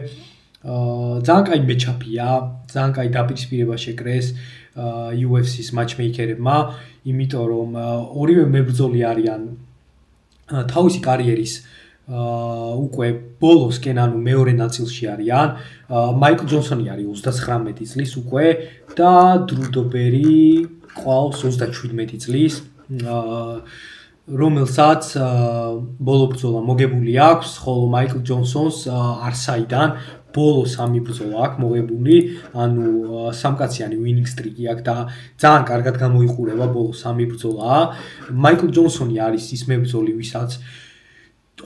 ძალიან კაი მეჩაპია, ძალიან კაი დაპირისპირება შეკრეს UFC-ის matchmaker-ებმა, იმიტომ რომ ორივე მებრძოლი არიან თავისი კარიერის უკვე ბოლოსკენ, ანუ მეორე ნაწილში არიან. მაიკლ ჯონსონი არის 39 წლის უკვე და დრუ დობერი ყავს 37 წლის. რომელსაც ბოლო ბრძოლა მოგებული აქვს, ხოლო მაიკლ ჯონსონს არსაიდან ბოლო 3 ბრძოლა აქვს მოგებული, ანუ სამკაციანი winning streak-ი აქვს და ძალიან კარგად გამოიყურება ბოლო 3 ბრძოლა. მაიკლ ჯონსონი არის ის მებრძოლი, ვისაც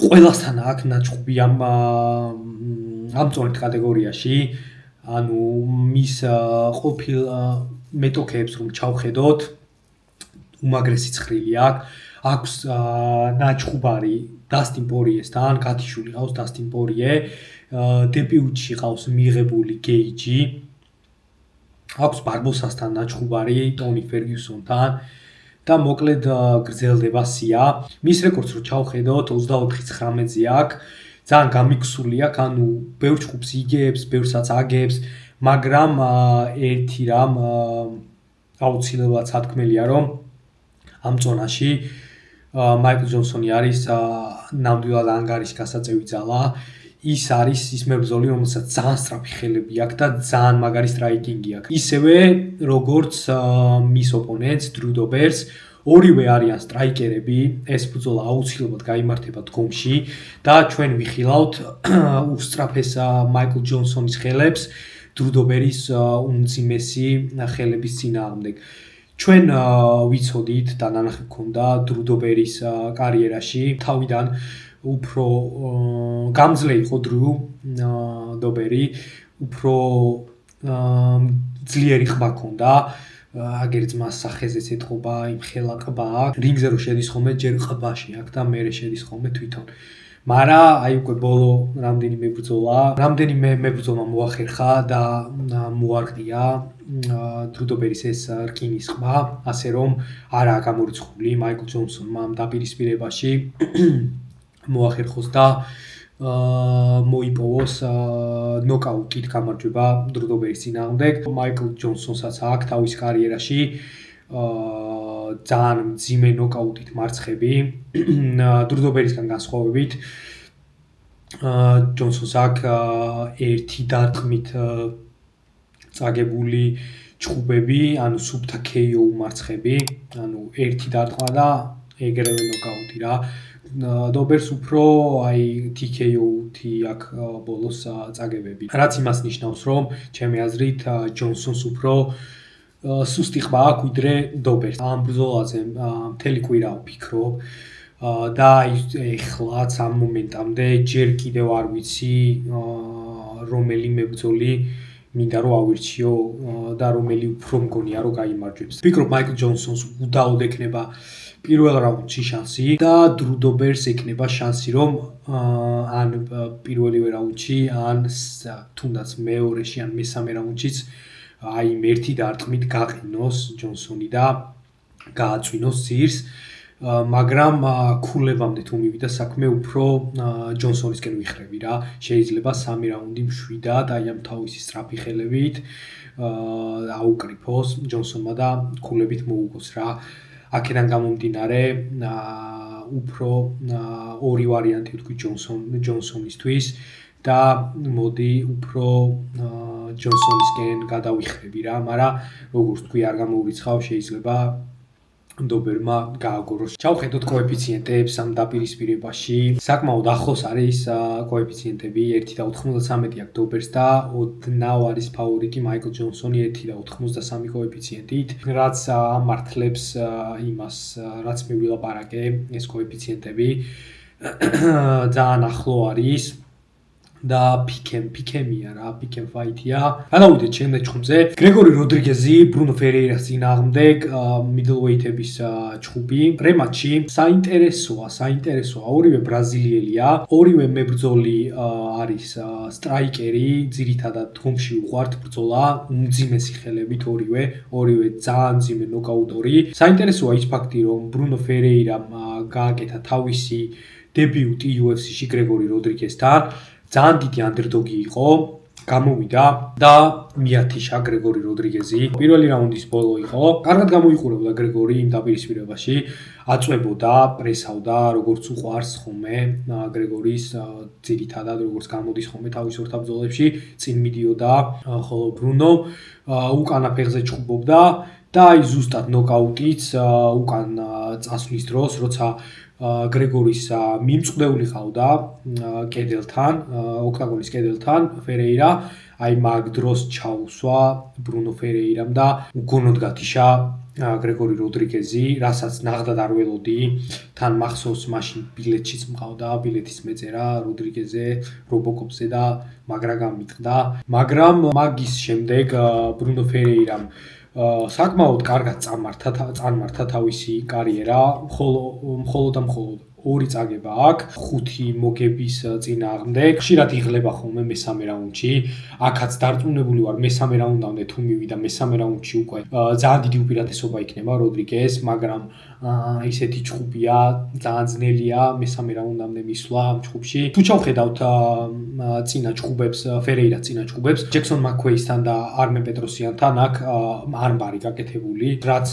ყველასთან აქვს ნაჭყობი ამ წონით კატეგორიაში, ანუ მის ყოფილ მეტოქეებს რომ ჩავხედოთ, უმაგრესი ცხრილი აქვს ნაჭყუბარი დასტინ პორიესთან, გათიშვილი ყავს დასტინ პორიე, დებიუტში ყავს მიღებული გეიჯი, აქვს ბარბოსასთან ნაჭყუბარი ტონი ფერგიუსონთან და მოკლედ გრძელდება სია. მის რეკორდს რო ჩავხედოთ 24-19-ზე აქვს, ძალიან გამიქსული აქვს, ანუ ბევრ ჯგუფს იგებს, ბევრსაც აგებს, მაგრამ ერთი რამ აუცილებლად სათქმელია, რომ ამ წონაში მაიკლ ჯონსონი არის ნამდვილად ანგარის გასაწევი ძალა. ის არის ის მებრძოლი, რომელსაც ძალიან სწრაფი ხელები აქვს და ძალიან მაგარი სტრაიკინგი აქვს. ისევე როგორც მის ოპონენტს დრუ დობერს, ორივე არიან სტრაიკერები, ეს ბრძოლა აუცილებლად გაიმართება დგომში და ჩვენ ვიხილავთ უსწრაფეს მაიკლ ჯონსონის ხელებს დრუ დობერის უმძიმესი ხელების წინააღმდეგ. ჩვენ ვიცოდით და ნანახი გქონდა დრუ დობერის კარიერაში, თავიდან უფრო გამძლე იყო დრუ დობერი, უფრო ძლიერი ყბა ჰქონდა, აგერ ძმას სახეზეც ეთყობა, იმ ხელა ყბა აქვს. რინგზე რო შედის ხოლმე ჯერ ყბაში აქვს და მერე შედის ხოლმე თვითონ. მარა აი უკვე ბოლო რამდენიმე მებრძოლმა მოახერხა და მოარყია დრუ დობერის ეს რკინის ყბა, ასე რომ არაა გამორიცხული მაიკლ ჯონსონმა ამ დაპირისპირებაში მოახერხოს და მოიპოვოს ნოკაუტით გამარჯვება დრუ დობერის წინააღმდეგ. მაიკლ ჯონსონსაც აქვს თავის კარიერაში ძალიან მძიმე ნოკაუტით მარცხები დრუ დობერისგან განსხვავებით. ჯონსონს აქვს ერთი დარტყმით წაგებული ჭუბები, ანუ სუფთა KO მარცხები, ანუ ერთი დარტყმა და ეგრევე ნოკაუტი რა. დობერს უფრო აი TKO-თი აქვს ბოლოს წაგებები. რაც იმას ნიშნავს, რომ ჩემი აზრით ჯონსონს უფრო სუსტი ყბა აქვს ვიდრე დობერს. ამ ბრძოლაზე მთელი კვირა ვფიქრობ და ეხლაც ამ მომენტამდე ჯერ კიდევ არ ვიცი რომელი მებრძოლი მინდა რომ ავირჩიო და რომელი უფრო მგონია რომ გაიმარჯვებს. ვფიქრობ მაიკლ ჯონსონს უდაოდ ექნება პირველ რაუნდში შანსი და დრუ დობერს ექნება შანსი რომ ან პირველივე რაუნდში ან თუნდაც მეორეში ან მესამე რაუნდშიც აი ერთი დარტყმით გაყინოს ჯონსონი და გააწვინოს ძირს. მაგრამ ქულებამდე თუ მივიდა საქმე უფრო ჯონსონისკენ ვიხრები რა. შეიძლება 3 რაუნდი მშვიდად აი ამ თავისი სწრაფი ხელებით აუკრიფოს ჯონსონმა და ქულებით მოუგოს რა. აქედან გამომდინარე უფრო ორი ვარიანტი ვთქვი ჯონსონისთვის და მოდი უფრო ჯონსონისკენ გადავიხრები რა, მაგრამ როგორც თქვი არ გამოურიცხავ შეიძლება დობერმა გააგოროს. ჩავხედოთ კოეფიციენტებს ამ დაპირისპირებაში. საკმაოდ ახლოს არის კოეფიციენტები 1.93 აქვს დობერს და ოდნავ არის ფავორიტი მაიკლ ჯონსონი 1.93 კოეფიციენტით, რაც ამართლებს იმას, რაც მივილაპარაკე, ეს კოეფიციენტები ძალიან ახლო არის. და პიკემია რა, პიკემ ფაითია. გადავიდეთ შემდეგ ჩხუბზე. გრეგორი როდრიგეზი, ბრუნო ფერეირას წინააღმდეგ მიდლვეითების ჩხუბი. რემატჩი საინტერესოა. ორივე ბრაზილიელია, ორივე მებრძოლი არის სტრაიკერი, ძირითადად თომში უყვართ ბრძოლა, უმძიმესი ხელებით ორივე ძალიან მძიმე ნოკაუტორი. საინტერესოა ის ფაქტი, რომ ბრუნო ფერეირამ გააკეთა თავისი დებიუტი UFC-ში გრეგორი როდრიგესთან. ძალიან დიდი ანდერდოგი იყო, გამოვიდა და მიათიშა გრეგორი როდრიგეზი. პირველი რაუნდის ბოლო იყო. კარგად გამოიყურებოდა გრეგორი იმ დაპირისპირებაში, აწვებოდა, პრესავდა, როგორც უყვარს ხომე გრეგორის ძირითადად როგორც გამოდის ხომე თავის ორთა ბრძოლებში, წინ მიდიოდა, ხოლო ბრუნო უკანა ფეხზე ჩხუბობდა და აი ზუსტად ნოკაუტიც უკან წასვლის დროს, როცა გრეგორის მიმწყდეული ყავდა კედელთან, ოქტაგონის კედელთან ფერეირა, აი მაგ დროს ჩაუსვა ბრუნო ფერეირამ და უგონოდ გათიშა გრეგორი როდრიგეზი, რასაც ნახდად არ ველოდი, თან მახსოვს მაშინ ბილეთშიც მყავდა, ბილეთის მეწერა როდრიგეზე, რობოკოპზე და მაგრა გამიტყდა, მაგრამ მაგის შემდეგ ბრუნო ფერეირამ საკმაოდ კარგად წარმართა თავისი კარიერა, მხოლოდ ორი წაგება აქვს, 5 მოგების წინააღმდეგ. ხშირად იღლება ხოლმე მესამე რაუნდში. აქაც დარწმუნებული ვარ, მესამე რაუნდამდე თუ მივიდა, მესამე რაუნდში უკვე ძალიან დიდი უპირატესობა იქნება როდრიგეს, მაგრამ ისეთი ჩხუბია, ძალიან ძნელია მესამე რაუნდამდე მისვლა ამ ჩხუბში. თუ ჩავხედავთ წინა ჩხუბებს, ფერეირას წინა ჩხუბებს, ჯექსონ მაკქვეისთან და არმენ პეტროსიანთან აქ არმბარი გაკეთებული, რაც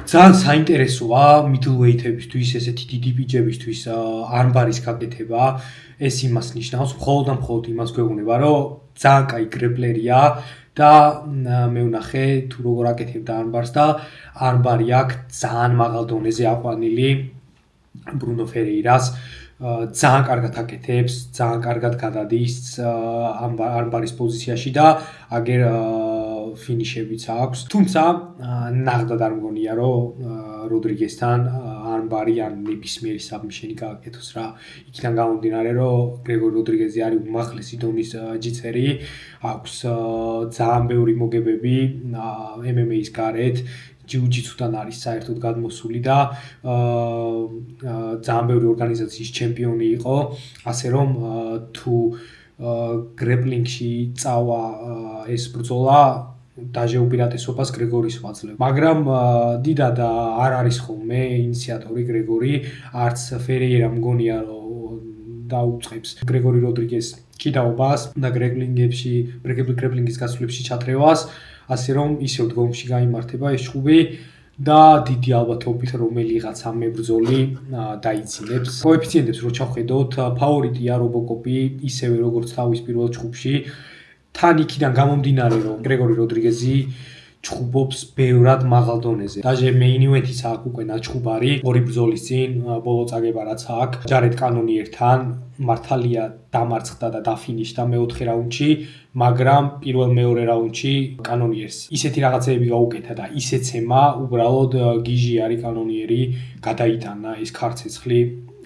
ძალიან საინტერესოა მიდლვეითებისთვის, ესეთი დიდი ბიჭებისთვის არმბარის გაკეთება. ეს იმას ნიშნავს, მხოლოდ იმას გვეუბნება, რომ ძალიან კაი გრეპლერია და მე ვნახე თუ როგორ აკეთებდა არმბარს და არმბარი აქვს ძალიან მაღალ დონეზე აყვანილი ბრუნო ფერეირას. ძალიან კარგად აკეთებს, ძალიან კარგად გადადის არმბარის პოზიციაში და აგერ ფინიშებიც აქვს. თუმცა ნახდად არ მგონია, რომ როდრიგესთან არმბარი ან ნებისმიერი საბმიშენი გააკეთოს რა. იქიდან გამომდინარე, რომ გრეგორი როდრიგეზი არის უმაღლესი დონის ჯიცერი, აქვს ძალიან ბევრი მოგებები MMA-ის გარეთ. ჯიუ-ჯიტსუდან არის საერთოდ გადმოსული და ძალიან ბევრი ორგანიზაციის ჩემპიონი იყო, ასე რომ თუ გრეპლინგში წავა ეს ბრძოლა დაჟე უპირატესობას გრეგორის ვაძლევ. მაგრამ დიდად არ არის ხოლმე ინიციატორი გრეგორი, არც ფერეირა მგონია რომ დაუწყებს გრეგორი როდრიგეს კიდაობას და გრეპლინგის გასვლებში ჩათრევას, ასე რომ ისევ დგომში გაიმართება ეს ჩხუბი და დიდი ალბათობით რომელიღაცა მებრძოლი დაიცილებს. კოეფიციენტებს რო ჩავხედოთ, ფავორიტია რობოკოპი, ისევე როგორც თავის პირველ ჩხუბში. თან იქიდან გამომდინარე, რომ გრეგორი როდრიგეზი ჩხუბობს ბევრად მაღალ დონეზე. დაჟე მეინ ივენთიც აქვს უკვე ნაჩხუბარი, ორი ბრძოლის წინ ბოლო წაგება რაც აქვს, ჯარედ კანონიერთან მართალია დამარცხდა და დაფინიშდა მეოთხე რაუნდში, მაგრამ პირველ-მეორე რაუნდში კანონიერს ისეთი რაღაცეები გაუკეთა და ისეცემა, უბრალოდ გიჟი არის კანონიერი, გადაიტანა ეს ქარცეცხლი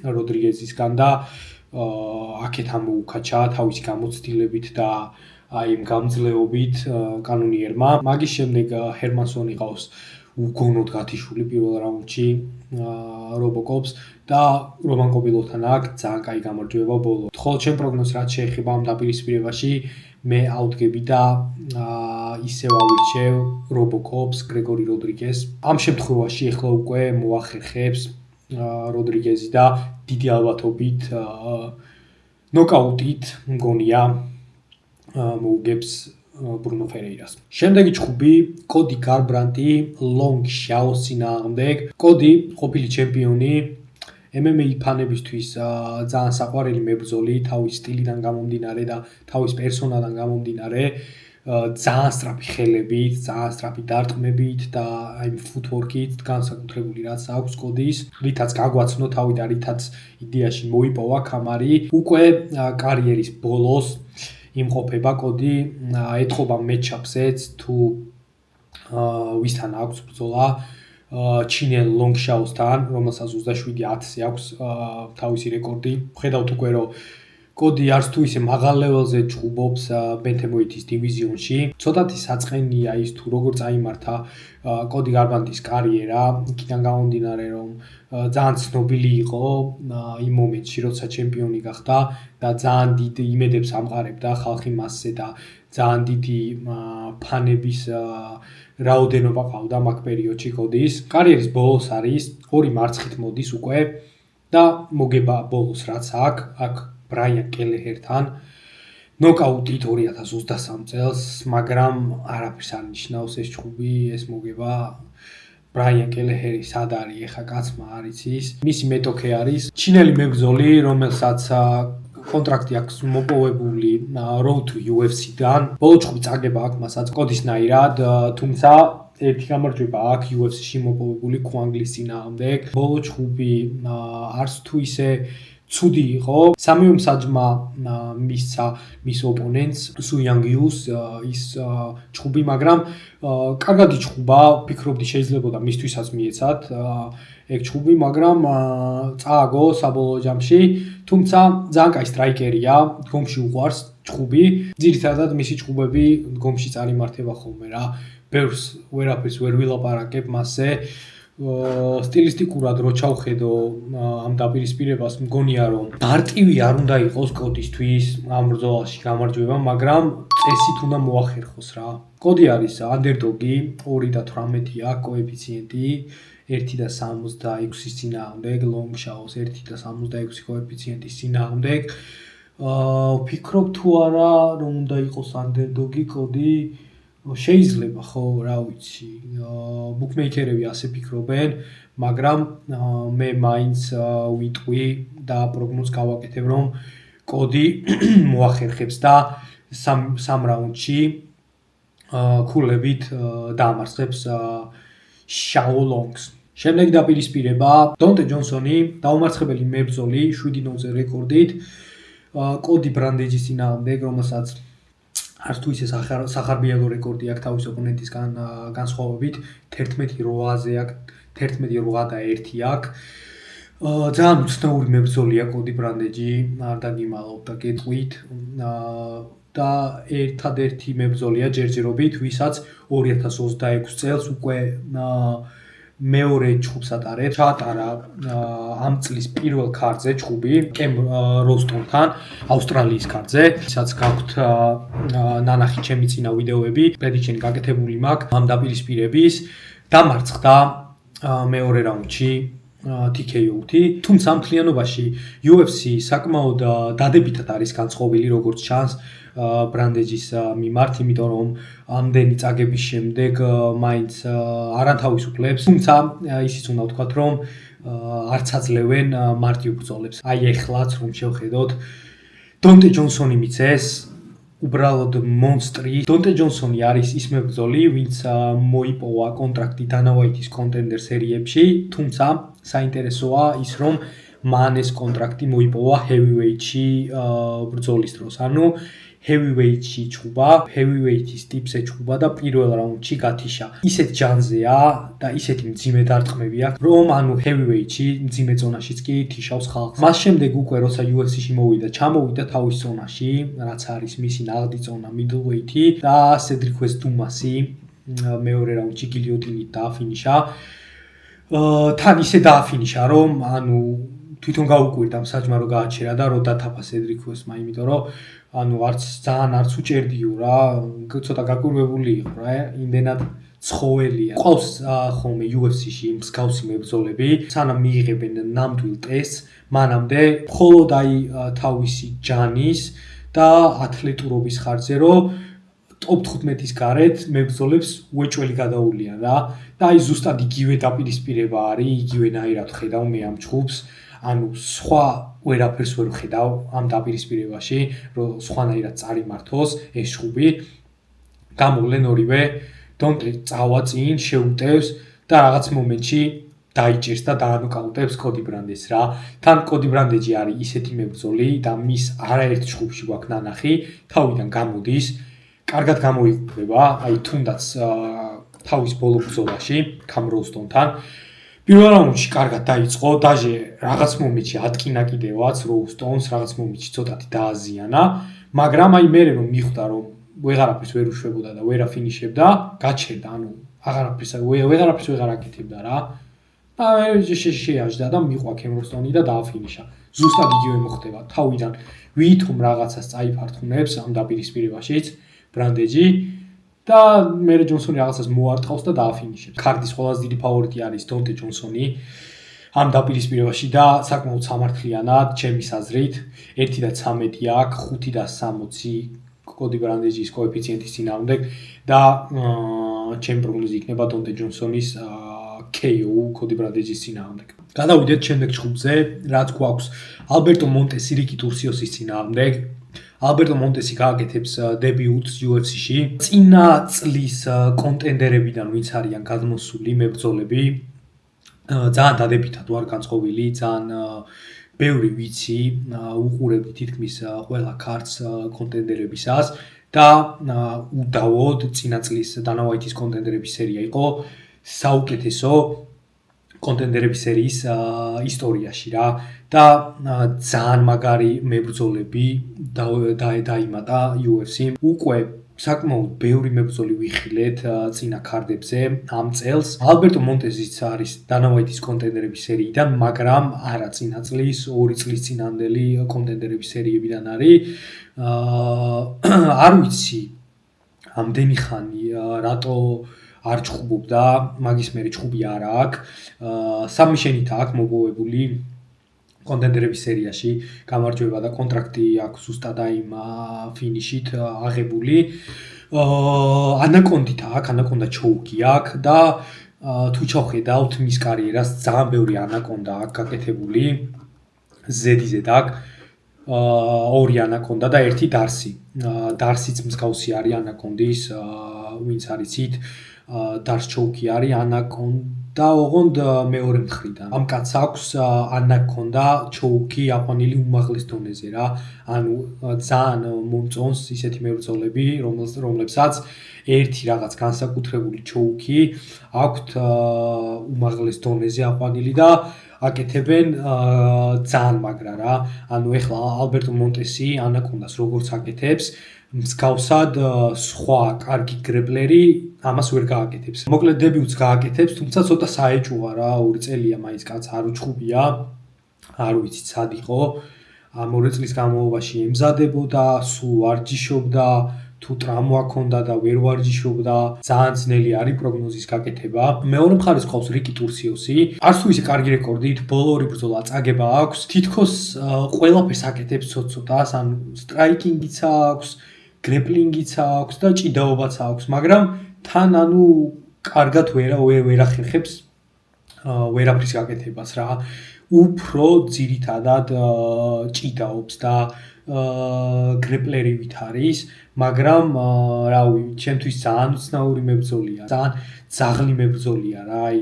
როდრიგეზისგან და აქეთ ამოუკაჩა თავისი გამოცდილებით და აი იმ გამძლეობით კანონიერმა. მაგის შემდეგ ჰერმანსონი ყავს უგონოდ გათიშული პირველ რაუნდში RoboCops და რომან კობილოვთან აქ ძალიან კაი გამარჯვება ბოლო. ხოლო ჩემ პროგნოზს რაც შეეხება ამ დაპირისპირებაში, მე ავდგები და ისევ ავირჩევ RoboCops გრეგორი როდრიგეს. ამ შემთხვევაში ახლა უკვე მოახერხებს როდრიგეზი და დიდი ალბათობით ნოკაუტით მგონია მოუგებს ბრუნო ფერეირას. შემდეგი ჩხუბი კოდი გარბრანტი ლონგ შაოს წინააღმდეგ. კოდი ყოფილი ჩემპიონი MMA ფანებისთვის ძალიან საყვარელი მებრძოლი, თავის სტილიდან გამომდინარე და თავის პერსონადან გამომდინარე, ძალიან სწრაფი ხელებით, ძალიან სწრაფი დარტყმებით და აი ფუტვორკით განსაკუთრებული რაც აქვს კოდის, რითაც გაგვაცნო თავი და რითაც იდეაში მოიპოვა კამარი. უკვე კარიერის ბოლოს იმყოფება კოდი, ეთყობა მეჩაპსეც თუ ვისთან აქვს ბრძოლა ჩინელ ლონგ შაოსთან, რომელსაც 27-10-ზე აქვს თავისი რეკორდი. ხედავთ უკვე რომ კოდი არც თუ ისე მაღალ ლეველზე ჩხუბობს ბენთემოითის დივიზიონში. ცოტათი საწყენია ის თუ როგორ წაიმართა კოდი გარბრანტის კარიერა, იქიდან გამომდინარე რომ ძალიან ცნობილი იყო იმ მომენტში, როცა ჩემპიონი გახდა და ძალიან დიდ იმედებს ამყარებდა ხალხი მასზე და ძალიან დიდი ფანების რაოდენობა ყავდა მაგ პერიოდში კოდის. კარიერის ბოლოს არის, 2 მარცხით მოდის უკვე და მოგება ბოლოს რაც აქ ბრაიან კელეჰერთან ნოკაუტით 2023 წელს, მაგრამ არაფერს არ ნიშნავს ეს ჩხუბი, ეს მოგება ბრაიან კელეჰერი სად არის ეხა კაცმა არ იცის. მისი მეტოქე არის ჩინელი მებრძოლი, რომელსაც კონტრაქტი აქვს მოპოვებული Road to UFC-დან. ბოლო ჩხუბი წაგება აქვს მასაც კოდისნაირად, თუმცა ერთი გამარჯვება აქვს UFC-ში მოპოვებული ქუანგლის წინააღმდეგ. ბოლო ჩხუბი არც თუ ისე ცუდი იყო. სამივე მსაჯმა მისცა მის ოპონენტს სუ იანგიუს ის ჩხუბი, მაგრამ კარგად იჩხუბა, ვფიქრობდი შეიძლებოდა მისთვისაც მიეცათ ეგ ჩხუბი, მაგრამ წააგო საბოლოო ჯამში. თუმცა ძალიან კაი სტრაიკერია, დგომში უყვარს ჩხუბი. ძირითადად მისი ჩხუბები დგომში წარიმართება ხოლმე რა. ბევრს ვერაფერს ვერ ვილაპარაკებ მასზე. სტილისტიკურად რო ჩავხედო ამ დაპირისპირებას, მგონია რომ მარტივი არ უნდა იყოს კოდისთვის ამ ბრძოლაში გამარჯვება, მაგრამ წესით უნდა მოახერხოს რა. კოდი არის ანდერდოგი, 2.18-ია კოეფიციენტი, 1.66-ის წინააღმდეგ, ლონგ შაოს 1.66 კოეფიციენტის წინააღმდეგ. ვფიქრობ თუ არა რომ უნდა იყოს ანდერდოგი კოდი, შეიძლება ხო, რა ვიცი. ბუკმეიკერები ასე ფიქრობენ, მაგრამ მე მაინც ვიტყვი და პროგნოზს გავაკეთებ, რომ კოდი მოახერხებს და სამ რაუნდში ქულებით დაამარცხებს შაო ლონგს. შემდეგი დაპირისპირება დონტე ჯონსონი, დაუმარცხებელი მებრძოლი 7-0-ზე რეკორდით, კოდი ბრანდეჯის წინააღმდეგ, რომელსაც არც თუ ისე სახარბიელო რეკორდი აქვს თავის ოპონენტისგან განსხვავებით, 11-8-ზე აქვს, 11-8-1 აქვს. ძალიან უცნაური მებრძოლია კოდი ბრანდეჯი, არ დაგიმალავ და გეტყვით. და ერთადერთი მებრძოლია ჯერჯერობით, ვისაც 2026 წელს უკვე მეორე ჩხუბს ატარებს. ჩაატარა ამ წლის პირველ ქარtზე ჩხუბი კემ როსტონთან ავსტრალიის ქარtზე. ისაც გაქვთ ნანახი ჩემი წინა ვიდეოები, პრედიქშენი გაკეთებული მაქვს ამ დაპირისპირების. დამარცხდა მეორე რაუნდში TKO-ით. თუმცა მთლიანობაში UFC საკმაოდ დადებითად არის განწყობილი როგორც ჩანს ბრანდეჯის მიმართ, იმიტომ რომ ამდენი წაგების შემდეგ მაინც არ ანთავისუფლებს. თუმცა ისიც უნდა ვთქვათ, რომ არც აძლევენ მარტივ ბრძოლებს. აი ეხლაც რომ შევხედოთ, დონტე ჯონსონი მიცეს უბრალოდ მონსტრი. დონტე ჯონსონი არის ის მებრძოლი, ვინც მოიპოვა კონტრაქტი დანა ვაიტის კონტენდერ სერიებში, თუმცა საინტერესოა ის, რომ მან ეს კონტრაქტი მოიპოვა heavyweight-ში ბრძოლის დროს. ანუ heavyweight-ში ჩხუბა, heavyweight-ის ტიპზე ჩხუბა და პირველ რაუნდში გათიშა. ისეთ ჯანზეა და ისეთი მძიმე დარტყმები აქვს, რომ ანუ heavyweight-ში, მძიმე ზონაშიც კი თიშავს ხალხს. მას შემდეგ უკვე როცა UFC-ში მოვიდა, ჩამოვიდა თავის ზონაში, რაც არის მისი ნაღდი ზონა middleweight-ი და Cedric Dumas-ი მეორე რაუნდში გილიოტინით დააფინიშა. თან ისე დააფინიშა, რომ ანუ თვითონ გაუკვირდა საჭმარო გააჩერა და რო დათაფა Cedric Dumas-მა, იმიტომ რომ ანუ ძალიან არც უჭერდიო რა, ცოტა გაკვირვებული იყო რა, იმდენად ცხოველია. ყავს ხოლმე UFC-ში მსგავსი მებრძოლები, სანამ მიიღებენ ნამდვილ ტესტს, მანამდე მხოლოდ აი თავისი ჯანის და ათლეტურობის ხარჯზე, რომ top 15-ის გარეთ მებრძოლებს უეჭველი გადაულიან რა. და აი ზუსტად იგივე დაპირისპირება არის, იგივენაირად ხედავ მე ამ ჯგუფს. ანუ სხვა ვერაფერს ვერ ვხედავ ამ დაპირისპირებაში, რომ სხვანაირად წარიმართოს ეს ჯგუფი. გამოვლენ ორივე, დონტე წავა წინ, შეუტევს და რაღაც მომენტში დაიჭერს და დაანოკაუტებს კოდი ბრანდეს რა. თან კოდი ბრანდეჯი არის ისეთი მებრძოლი და მის არაერთ ჯგუფში გვაქვს ნანახი, თავიდან გამოდის, კარგად გამოიყურება, აი თუნდაც თავის ბოლო ბრძოლაში კამ როუსტონთან. პირველ რაუნდში კარგად დაიწყო, დაჟე რაღაც მომენტში ატკინა კიდევაც როუსტონს, რაღაც მომენტში ცოტათი დააზიანა, მაგრამ აი მერე რომ მიხვდა რომ ვეღარაფერს ვერ უშვებოდა და ვერ აფინიშებდა, გაჩერდა, ანუ ვეღარაფერს ვეღარ აკეთებდა რა. და შეაჯდა და მიყვა კამ როუსტონი და დააფინიშა. ზუსტად იგივე მოხდება თავიდან ვითომ რაღაცას წაიფართხუნებს ამ დაპირისპირებაშიც ბრანდეჯი და მერე ჯონსონი რაღაცას მოარტყავს და დააფინიშებს. კარდის ყველაზე დიდი ფავორიტი არის დონტე ჯონსონი ამ დაპირისპირებაში და საკმაოდ სამართლიანად, ჩემის აზრით, 1-13 აქვს, 5-60 კოდი ბრანდეჯის კოეფიციენტის წინააღმდეგ და ჩემი პროგნოზი იქნება დონტე ჯონსონის KO კოდი ბრანდეჯის წინააღმდეგ. გადავიდეთ შემდეგ ჯგუფზე, რაც გვაქვს ალბერტო მონტესი რიკი ტურსიოსის წინააღმდეგ. ალბერტო მონტესი გააკეთებს დებიუტს UFC-ში. წინა წლის კონტენდერებიდან ვინც არიან გადმოსული მებრძოლები, ძალიან დადებითად ვარ განწყობილი, ძალიან ბევრი ვიცი, უყურებდი თითქმის ყველა ქართს კონტენდერებისას და უდავოდ წინა წლის Dana White-ის კონტენდერების სერია იყო საუკეთესო კონტენდერების სერიის ისტორიაში რა და ძალიან მაგარი მებრძოლები დაიმატა UFC-მ. უკვე საკმაოდ ბევრი მებრძოლი ვიხილეთ წინა ქარდებზე ამ წელს. ალბერტო მონტესიც არის Dana White-ის კონტენდერების სერიიდან, მაგრამ არა წინა წლის, 2 წლის წინანდელი კონტენდერების სერიებიდან არის. არ ვიცი ამდენი ხანი რატო არ ჩხუბობდა, მაგის მერე ჩხუბი არ აქვს. სამი შენით აქვს მოპოვებული კონტენდერების სერიაში გამარჯვება და კონტრაქტი აქვს ზუსტად იმ ფინიშით აღებული. ანაკონდით აქვს, ანაკონდა ჩოუკი აქვს და თუ ჩავხედავთ მის კარიერას, ძალიან ბევრი ანაკონდა აქვს გაკეთებული. ზედიზედ აქვს 2 ანაკონდა და 1 დარსი. დარსიც მსგავსი არის ანაკონდის, ვინც არიცით, დარს ჩოუკი არის ანაკონდა ოღონდ მეორე მხრიდან. ამ კაცს აქვს ანაკონდა ჩოუკი აყვანილი უმაღლეს დონეზე რა. ანუ ძალიან მომწონს ისეთი მებრძოლები, რომლებსაც ერთი რაღაც განსაკუთრებული ჩოუკი აქვთ უმაღლეს დონეზე აყვანილი და აკეთებენ ძალიან მაგრა რა. ანუ ეხლა ალბერტო მონტესი ანაკონდას როგორც აკეთებს, მსგავსად სხვა კარგი გრეპლერი ამას ვერ გააკეთებს. მოკლედ დებიუტს გააკეთებს, თუმცა ცოტა საეჭვოა რა, 2 წელია მაინც კაც არ უჩხუბია. არ ვიცი სად იყო. ამ 2 წლის განმავლობაში ემზადებოდა, სულ ვარჯიშობდა, თუ ტრამვა ჰქონდა და ვერ ვარჯიშობდა, ძალიან ძნელი არის პროგნოზის გაკეთება. მეორე მხარეს ყავს რიკი ტურსიოსი. არც თუ ისე კარგი რეკორდით, ბოლო 2 ბრძოლა წაგება აქვს. თითქოს ყველაფერს აკეთებს ცოტ-ცოტას, ანუ სტრაიკინგიც აქვს, გრეპლინგიც აქვს და ჭიდაობაც აქვს, მაგრამ თან ანუ კარგად ვერ ახერხებს ვერაფრის გაკეთებას რა. უფრო ძირითადად ჭიდაობს და გრეპლერივით არის, მაგრამ რავი, ჩემთვის ძალიან უცნაური მებრძოლია, ძალიან ძაღლი მებრძოლია რა, აი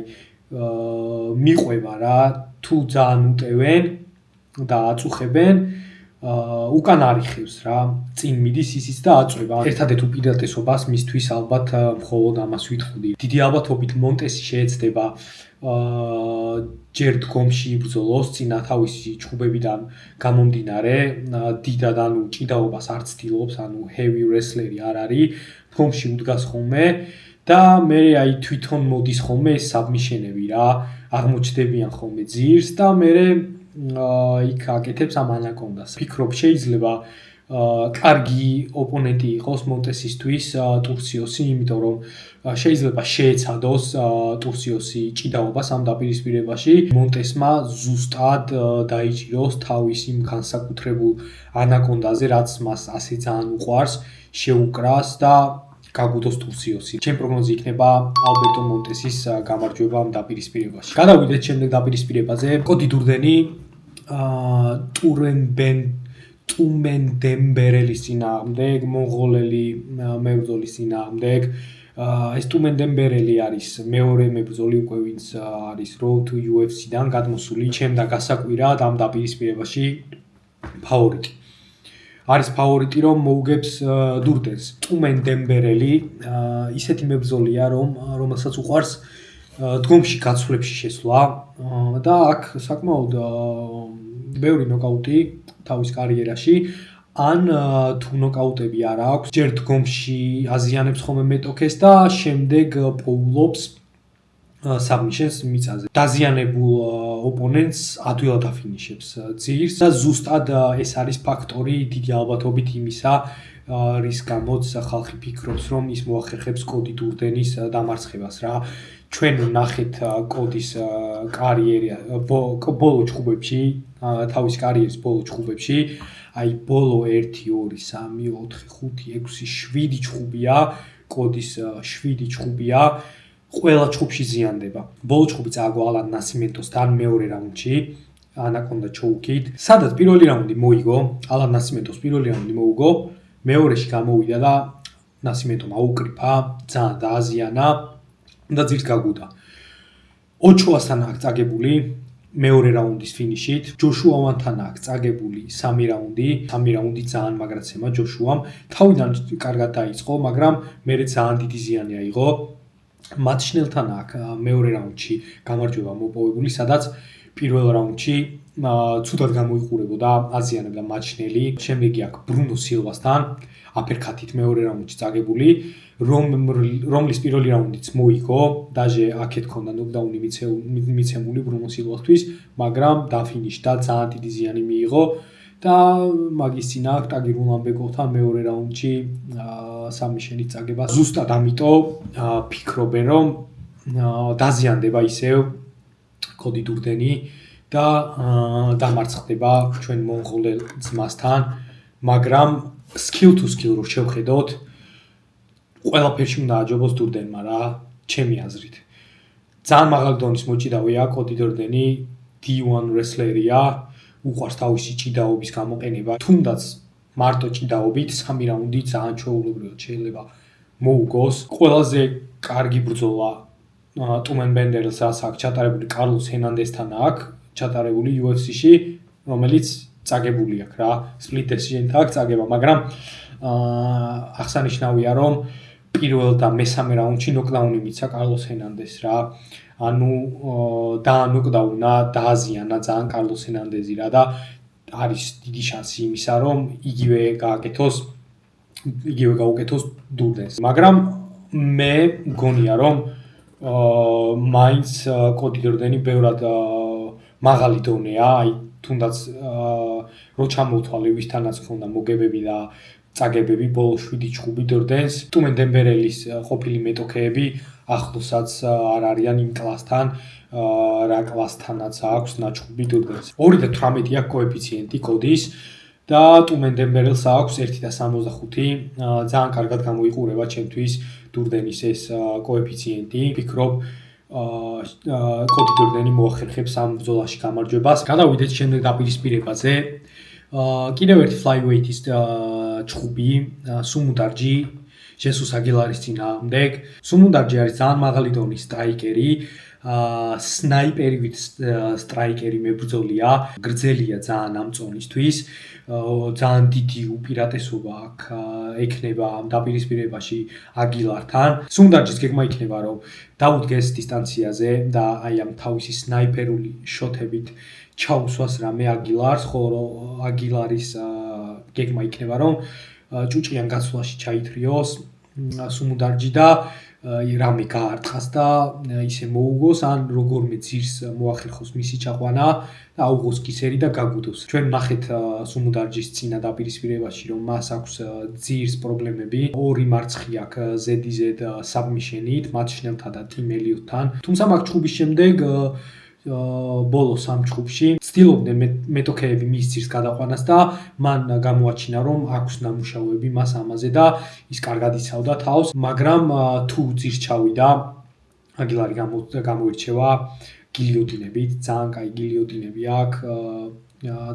მიყვება რა, თუ ძალიან უტევენ და აწუხებენ, უკან არიხევს რა, წინ მიდის ისიც და აწვება. ერთადერთ უპირატესობას მისთვის ალბათ მხოლოდ ამას ვითხოვდი. დიდი ალბათობით მონტესი შეეცდება ჯერ დგომში იბრძოლოს წინა თავისი ჩხუბებიდან გამომდინარე, დიდად ანუ ჭიდაობას არ ცდილობს, ანუ heavy wrestler-ი არ არის, დგომში უდგას ხოლმე და მე აი თვითონ მოდის ხოლმე ეს საბმიშენები რა, აღმოჩნდებიან ხოლმე ძირს და მე იქ აკეთებს ამ ანაკონდას. ფიქრობ შეიძლება კარგი ოპონენტი იყოს მონტესისთვის ტურციოსი, იმიტომ რომ შეიძლება შეეცადოს ტურციოსი ჭიდაობას ამ დაპირისპირებაში. მონტესმა ზუსტად დაიჭიროს თავის იმ განსაკუთრებულ ანაკონდაზე, რაც მას ასე ძალიან უყვარს, შეუკრას და გაგუდოს ტურციოსი. ჩემი პროგნოზი იქნება ალბერტო მონტესის გამარჯვება ამ დაპირისპირებაში. გადავიდეთ შემდეგ დაპირისპირებაზე. კოდი დურდენი ტუმენ დემბერელის წინააღმდეგ, მონღოლელი მებრძოლის წინააღმდეგ. ეს ტუმენ დემბერელი არის მეორე მებრძოლი უკვე ვინც არის Road to UFC-დან გადმოსული. ჩემდა გასაკვირად ამ დაპირისპირებაში ფავორიტი. არის ფავორიტი რომ მოუგებს დურდენს. ტუმენ დემბერელი ისეთი მებრძოლია რომელსაც უყვარს დგომში გაცვლებში შესვლა და აქ საკმაოდ ბევრი ნოკაუტი თავის კარიერაში ან თუ ნოკაუტები არ აქვს ჯერ დგომში აზიანებს ხოლმე მეტოქეს და შემდეგ პოულობს საბმიშენს მიწაზე. დაზიანებულ ოპონენტს ადვილად აფინიშებს ძირს და ზუსტად ეს არის ფაქტორი დიდი ალბათობით იმისა, რის გამოც ხალხი ფიქრობს, რომ ის მოახერხებს კოდი დურდენის დამარცხებას რა. ჩვენ ნახეთ კოდის კარიერა ბოლო ჩხუბებში, თავის კარიერის ბოლო ჩხუბებში, აი ბოლო 1 2 3 4 5 6 7 ჩხუბია, კოდის 7 ჩხუბია. ყველა ჩხუბში ზიანდება. ბოლო ჩხუბი წააგო ალან ნასიმენტოსთან მეორე რაუნდში, ანაკონდა ჩოუკით. სადაც პირველი რაუნდი მოიგო, ალან ნასიმენტოს პირველი რაუნდი მოუგო, მეორეში გამოვიდა და ნასიმენტომ აუკრიფა, ძალიან დააზიანა და ძირს გაგუდა. ოჩოასთან აქვს წაგებული მეორე რაუნდის ფინიშით, ჯოშუა ვანთან აქვს წაგებული 3 რაუნდი, 3 რაუნდი ძალიან მაგრაცემა ჯოშუამ. თავიდან კარგად დაიწყო, მაგრამ მერე ძალიან დიდი ზიანი აიღო. მატშნელთან აქვს მეორე რაუნდში გამარჯვება მოპოვებული, სადაც პირველ რაუნდში ცუდად გამოიყურებოდა აზიანებდა მატშნელი. შემდეგი აქვს ბრუნო სილვასთან აფერქათით მეორე რაუნდში წაგებული, რომლის პირველი რაუნდიც მოიგო, დაჟე აქეთ ქონდა ნოკდაუნი მიცემული ბრუნო სილვასთვის, მაგრამ დაფინიშდა, ძალიან დიდი ზიანი მიიღო და მაგის წინ აქვს ტაგირ ულანბეკოვთან მეორე რაუნდში სამიშენით წაგება. ზუსტად ამიტომ ფიქრობენ, რომ დაზიანდება ისევ კოდი დურდენი და დამარცხდება ჩვენ მონღოლელ ძმასთან, მაგრამ skill to skill რო შევხედოთ, ყველაფერში უნდა აჯობოს დურდენმა რა, ჩემი აზრით. ძალიან მაღალი დონის მოჭიდავეა კოდი დურდენი, D1 wrestler-ია, უყვარს თავისი ჭიდაობის გამოყენება. თუნდაც მარტო ჭიდაობით 3 რაუნდი ძალიან ჩვეულებრივად შეიძლება მოუგოს. ყველაზე კარგი ბრძოლა ტუმენ ბენდერელსაც აქვს ჩატარებული კარლოს ჰენანდესთან აქვს ჩატარებული UFC-ში, რომელიც წაგებული აქვს რა, split decision-თან აქვს წაგება, მაგრამ აღსანიშნავია რომ პირველ და მესამე რაუნდში ნოკდაუნი მიცა კარლოს ჰენანდესს რა. ანუ დაანოკდაუნა, დააზიანა ძალიან კარლოს ჰენანდესი რა და არის დიდი შანსი იმისა, რომ იგივე გაუკეთოს დურდენს. მაგრამ მე მგონია რომ მაინც კოდი დურდენი ბევრად მაღალი დონეა, აი თუნდაც რო ჩამოვთვალე ვისთანაც ქონდა მოგებები და წაგებები ბოლო 7 ჩხუბი დურდენს. ტუმენ დემბერელის ყოფილი მეტოქეები ახლოსაც არ არიან იმ კლასთან, რა კლასთანაც აქვს ნაჩხუბი დურდენს. 2.18 აქვს კოეფიციენტი კოდის და ტუმენ დემბერელს აქვს 1.65. ძალიან კარგად გამოიყურება ჩემთვის დურდენის ეს კოეფიციენტი. ფიქრობ კოდი დურდენი მოახერხებს ამ ბრძოლაში გამარჯვებას. გადავიდეთ შემდეგ დაპირისპირებაზე. კიდევ ერთი flyweight-ის ჩხუბი, სუმუდარჯი ჟესუს აგილარის წინააღმდეგ. სუმუდარჯი არის ძალიან მაღალი დონის სტრაიკერი, სნაიპერივით სტრაიკერი მებრძოლია, გრძელია ძალიან ამ წონისთვის, ძალიან დიდი უპირატესობა აქ ექნება ამ დაპირისპირებაში აგილართან. სუმუდარჯის გეგმა იქნება, რომ დაუდგეს დისტანციაზე და აი ამ თავისი სნაიპერული შოთებით ჩაუსვას რამე აგილარს, ხოლო აგილარის გეგმა იქნება, რომ ჭუჭყიან გაცვლაში ჩაითრიოს სუმუდარჯი და რამე გაარტყას და ისე მოუგოს, ან როგორმე ძირს მოახერხოს მისი ჩაყვანა და აუღოს კისერი და გაგუდოს. ჩვენ ნახეთ სუმუდარჯის წინა დაპირისპირებაში, რომ მას აქვს ძირს პრობლემები, ორი მარცხი აქვს ზედიზედ საბმიშენით, მათ შნელთან და ტიმ ელიოტთან. თუმცა მაგ ჩხუბის შემდეგ ბოლოს ამ ჩხუბში ცდილობდნენ მეტოქეები მის ძირს გადაყვანას და მან გამოაჩინა, რომ აქვს ნამუშევრები მას ამაზე და ის კარგად იცავდა თავს, მაგრამ თუ ძირს ჩავიდა, აგილარი გამოირჩევა გილიოტინებით, ძალიან კაი გილიოტინები აქვს.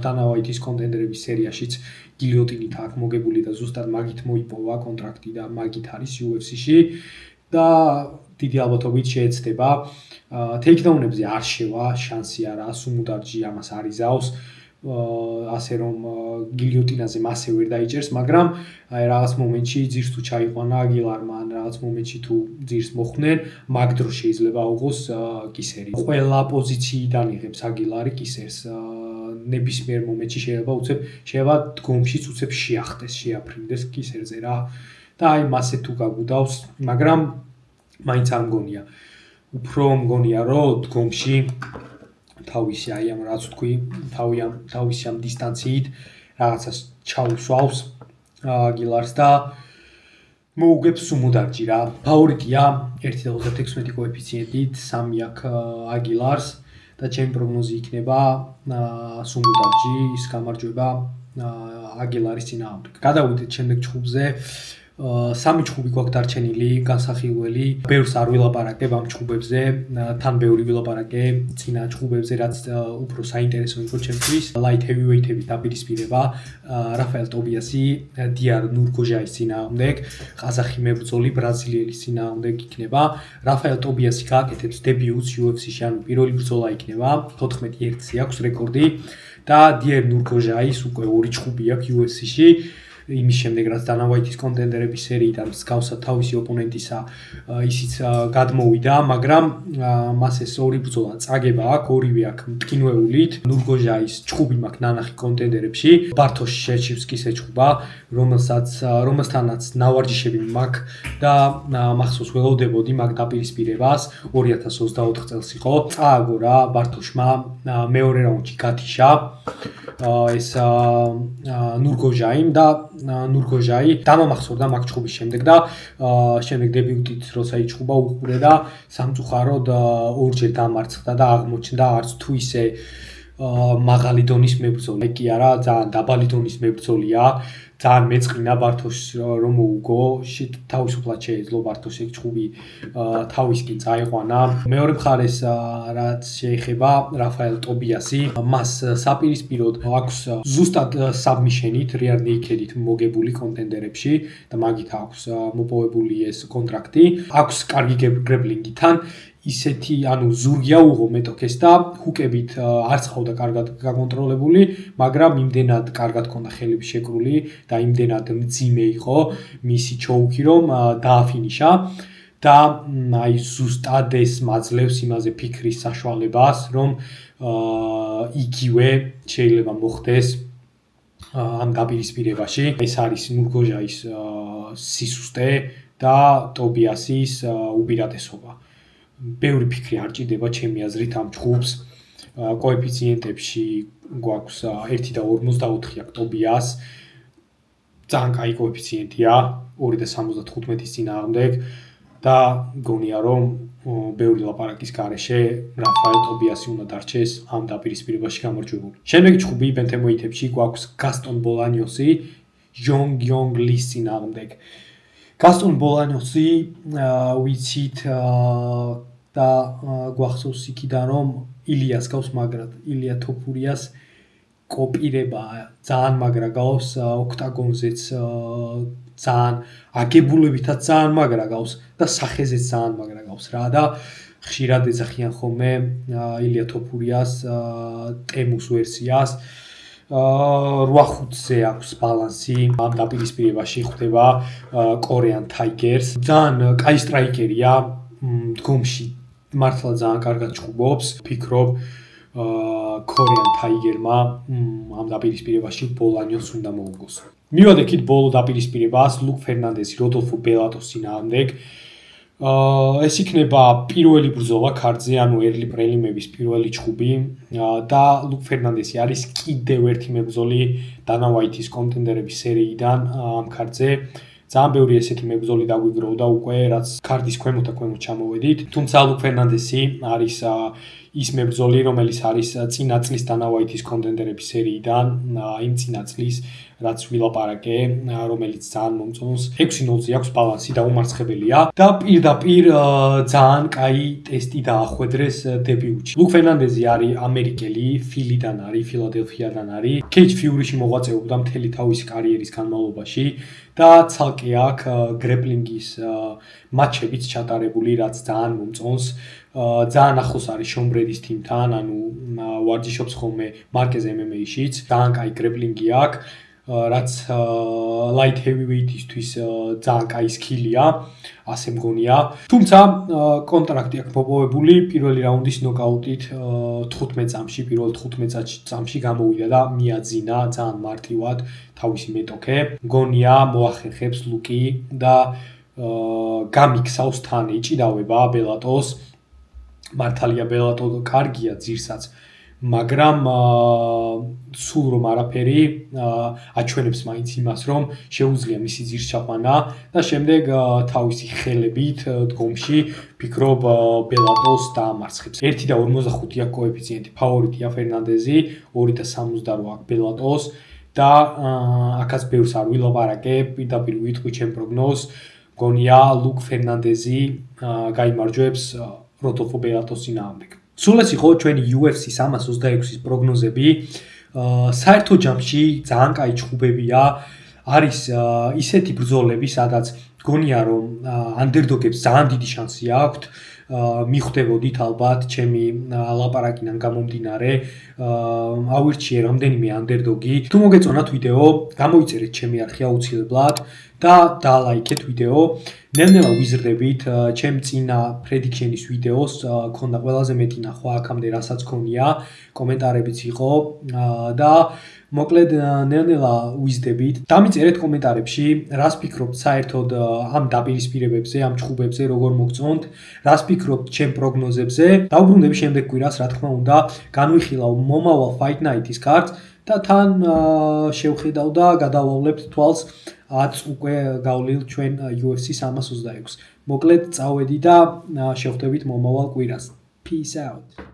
დანა ვაიტის კონტენდერების სერიაშიც გილიოტინით აქვს მოგებული და ზუსტად მაგით მოიპოვა კონტრაქტი და მაგით არის UFC-ში და დიდი ალბათობით შეეცდება. თეიქდაუნებზე არ შევა, შანსი არა, სუმუდარჯი ამას არ იზავს, ასე რომ გილიოტინაზე მასე ვერ დაიჭერს, მაგრამ აი რაღაც მომენტში ძირს თუ ჩაიყვანა აგილარმა, ან რაღაც მომენტში თუ ძირს მოხვდნენ, მაგ დროს შეიძლება აუღოს კისერი. ყველა პოზიციიდან იღებს აგილარი კისერს. ნებისმიერ მომენტში შეიძლება დგომშიც უცებ შეახტეს, შეაფრინდეს კისერზე რა. და აი მასე თუ გაგუდავს, მაგრამ მაინც არ მგონია. უფრო მგონია, რომ დგომში თავისი აი ამ რაც თქვი, თავისი ამ დისტანციით რაღაცას ჩაუსვავს აგილარს და მოუგებს სუმუდარჯი რა. ფავორიტია 1.36 კოეფიციენტით, 3 აქვს აგილარს და ჩემი პროგნოზი იქნება სუმუდარჯის გამარჯვება აგილარის წინააღმდეგ. გადავიდეთ შემდეგ ჩხუბზე. სამი ჩხუბი გვაქვს დარჩენილი, განსახილველი. ბევრს არ ვილაპარაკებ ამ ჩხუბებზე, თან ბევრი ვილაპარაკე წინა ჩხუბებზე, რაც უფრო საინტერესო იყო ჩემთვის. Light heavyweight-ების დაპირისპირება, რაფაელ ტობიასი დიარ ნურგოჟაის წინააღმდეგ, ყაზახი მებრძოლი ბრაზილიელის წინააღმდეგ იქნება. რაფაელ ტობიასი გააკეთებს დებიუტს UFC-ში, ანუ პირველი ბრძოლა იქნება, 14-1 აქვს რეკორდი და დიარ ნურგოჟაის უკვე ორი ჩხუბი აქვს UFC-ში. იმის შემდეგ, რაც დანა ვაიტის კონტენდერების სერიიდან მსგავსად თავისი ოპონენტისა ისიც გადმოვიდა, მაგრამ მას ეს ორი ბრძოლა წაგება აქვს, ორივე აქვს მტკინვეულით. ნურგოჟაის ჩხუბი მაქვს ნანახი კონტენდერებში, ბართოშ შეჩივსკის ეჩხუბა, რომელთანაც ნავარჯიშები მაქვს და მახსოვს ველოდებოდი მაგ დაპირისპირებას 2024 წელს იყო. წააგო რა ბართოშმა მეორე რაუნდში გათიშა ეს ნურგოჟაიმ და ნურგოჟაი დამამახსოვრდა მაგ ჩხუბის შემდეგ და შემდეგ დებიუტით როცა იჩხუბა უყურე და სამწუხაროდ ორჯერ დამარცხდა და აღმოჩნდა არც თუ ისე მაღალი დონის მებრძოლი კი არა, ძალიან დაბალი დონის მებრძოლია. ძალიან მეწყინა ბართოშს რომ მოუგო, თავისუფლად შეეძლო ბართოშს ეგ ჩხუბი თავისკენ წაიყვანა. მეორე მხარეს რაც შეეხება რაფაელ ტობიასი, მას საპირისპიროდ აქვს ზუსტად საბმიშენით, რეარ ნეიქედით მოგებული კონტენდერებში და მაგით აქვს მოპოვებული ეს კონტრაქტი. აქვს კარგი გრეპლინგიდან ისეთი, ანუ ზურგი აუღო მეტოქეს და ჰუკებით არც ხავდა კარგად გაკონტროლებული, მაგრამ იმდენად კარგად ქონდა ხელები შეკრული და იმდენად მძიმე იყო მისი ჩოუქი, რომ დააფინიშა და აი ზუსტად ეს მაძლევს იმაზე ფიქრის საშუალებას, რომ იგივე შეიძლება მოხდეს ამ დაპირისპირებაში. ეს არის ნურგოჟაის სისუსტე და ტობიასის უპირატესობა. ბევრი ფიქრი არ ჭირდება ჩემი აზრით ამ ჩხუბს. კოეფიციენტებში გვაქვს 1.54 აქვს ტობიას. ძალიან კაი კოეფიციენტია 2.75-ის წინააღმდეგ და მგონია რომ ბევრი ლაპარაკის გარეშე რაფაელ ტობიასი უნდა დარჩეს ამ დაპირისპირებაში გამარჯვებული. შემდეგი ჩხუბი ბენთემვეითებში გვაქვს გასტონ ბოლანიოსი ჟონგ იონგ ლის წინააღმდეგ. გასტონ ბოლანიოსი ვიცით და გვახსოვს იქიდან რომ ილიას გავს მაგრად, ილია თოფურიას კოპირება ძალიან მაგრა გავს ოქტაგონზეც ძალიან აგებულებითაც ძალიან მაგრა გავს და სახეზეც ძალიან მაგრა გავს რა და ხშირად ეძახიან ხოლმე ილია თოფურიას ტემუს ვერსიას 8-5-ზე აქვს ბალანსი ამ დაპირისპირებაში ხვდება კორეან ტაიგერს ძალიან კაი სტრაიკერია დგომში მართლა ძალიან კარგად ჩხუბობს ფიქრობ კორეან ტაიგერმა ამ დაპირისპირებაში ბოლანიოს უნდა მოუგოს მივადექით ბოლო დაპირისპირებას ლუკ ფერნანდესი როდოლფო ბელატოს წინააღმდეგ ეს იქნება პირველი ბრძოლა ქარდზე, ანუ ერლი პრელიმების პირველი ჩხუბი და ლუკ ფერნანდესი არის კიდევ ერთი მებრძოლი დანა ვაითის კონტენდერების სერიიდან ამ ქარდზე. ძალიან ბევრი ესეთი მებრძოლი დაგვიგროვდა უკვე, რაც ქარდის ქვემოთ ჩამოვედით. თუმცა ლუკ ფერნანდესი არის ის მებრძოლი, რომელიც არის წინა წლის დანა ვაითის კონტენდერების სერიიდან, იმ წინა წლის რაც ვილაპარაკე, რომელიც ძალიან მომწონს. 6-0-ზე აქვს ბალანსი და უმარცხებელია და პირდაპირ ძალიან კაი ტესტი დაახვედრეს დებიუტში. ლუკ ფერნანდესი არის ამერიკელი, ფილიდან არის, ფილადელფიადან არის. კეიჯ ფიურიში მოღვაწეობდა მთელი თავისი კარიერის განმავლობაში და ცალკე აქვს გრეპლინგის მატჩებიც ჩატარებული, რაც ძალიან მომწონს. ძალიან ახლოს არის შონ ბრედის თიმთან, ანუ ვარჯიშობს ხოლმე მარკეზ MMA-შიც. ძალიან კაი გრეპლინგი აქვს. რაც light heavyweight-ისთვის ძალიან კაი სკილია, ასე მგონია. თუმცა კონტრაქტი აქვს მოპოვებული პირველი რაუნდის ნოკაუტით 15 წამში, პირველ 15 წამში გამოვიდა და მიაძინა ძალიან მარტივად თავისი მეტოქე. მგონია მოახერხებს ლუკი და გამიქსავს თან ეჭიდავება ბელატოს. მართალია ბელატო კარგია ძირსაც მაგრამ სულ რომ არაფერი აჩვენებს მაინც იმას რომ შეუძლია მისი ძირს ჩაყვანა და შემდეგ თავისი ხელებით დგომში ფიქრობ ბელატოს დაამარცხებს 1.45 აქვს კოეფიციენტი ფავორიტია ფერნანდეზი 2.68 აქვს ბელატოს და აქაც ბევრს არ ვილაპარაკე პირდაპირ ვიტყვი ჩემ პროგნოზს მგონია ლუკ ფერნანდეზი გაიმარჯვებს როდოლფო ბელატოს წინააღმდეგ სულ ეს იყო ჩვენი UFC 326-ის პროგნოზები. საერთო ჯამში ძალიან კაი ჩხუბებია. არის ისეთი ბრძოლები, სადაც გონია რომ ანდერდოგებს ძალიან დიდი შანსი აქვთ. მიხვდებოდით ალბათ ჩემი ლაპარაკიდან გამომდინარე. ავირჩიე რამდენიმე ანდერდოგი. თუ მოგეწონათ ვიდეო, გამოიწერეთ ჩემი არხი აუცილებლად და დალაიქეთ ვიდეო. ნელ-ნელა ვიზრდებით ჩემ წინა პრედიქშენის ვიდეოს ქონდა ყველაზე მეტი ნახვა აქამდე რასაც ქონია კომენტარებიც იყო და მოკლედ ნელ-ნელა ვიზრდებით დამიწერეთ კომენტარებში რას ფიქრობთ საერთოდ ამ დაპირისპირებებზე ამ ჩხუბებზე როგორ მოგწონთ რას ფიქრობთ ჩემ პროგნოზებზე დავბრუნდები შემდეგ კვირას რა თქმა უნდა განვიხილავ მომავალ Fight Night-ის კარტს და თან შევხედავ და გადავავლებთ თვალს 10 უკვე გავლილ ჩვენ UFC 326. მოკლედ წავედი და შევხვდებით მომავალ კვირას. Peace out.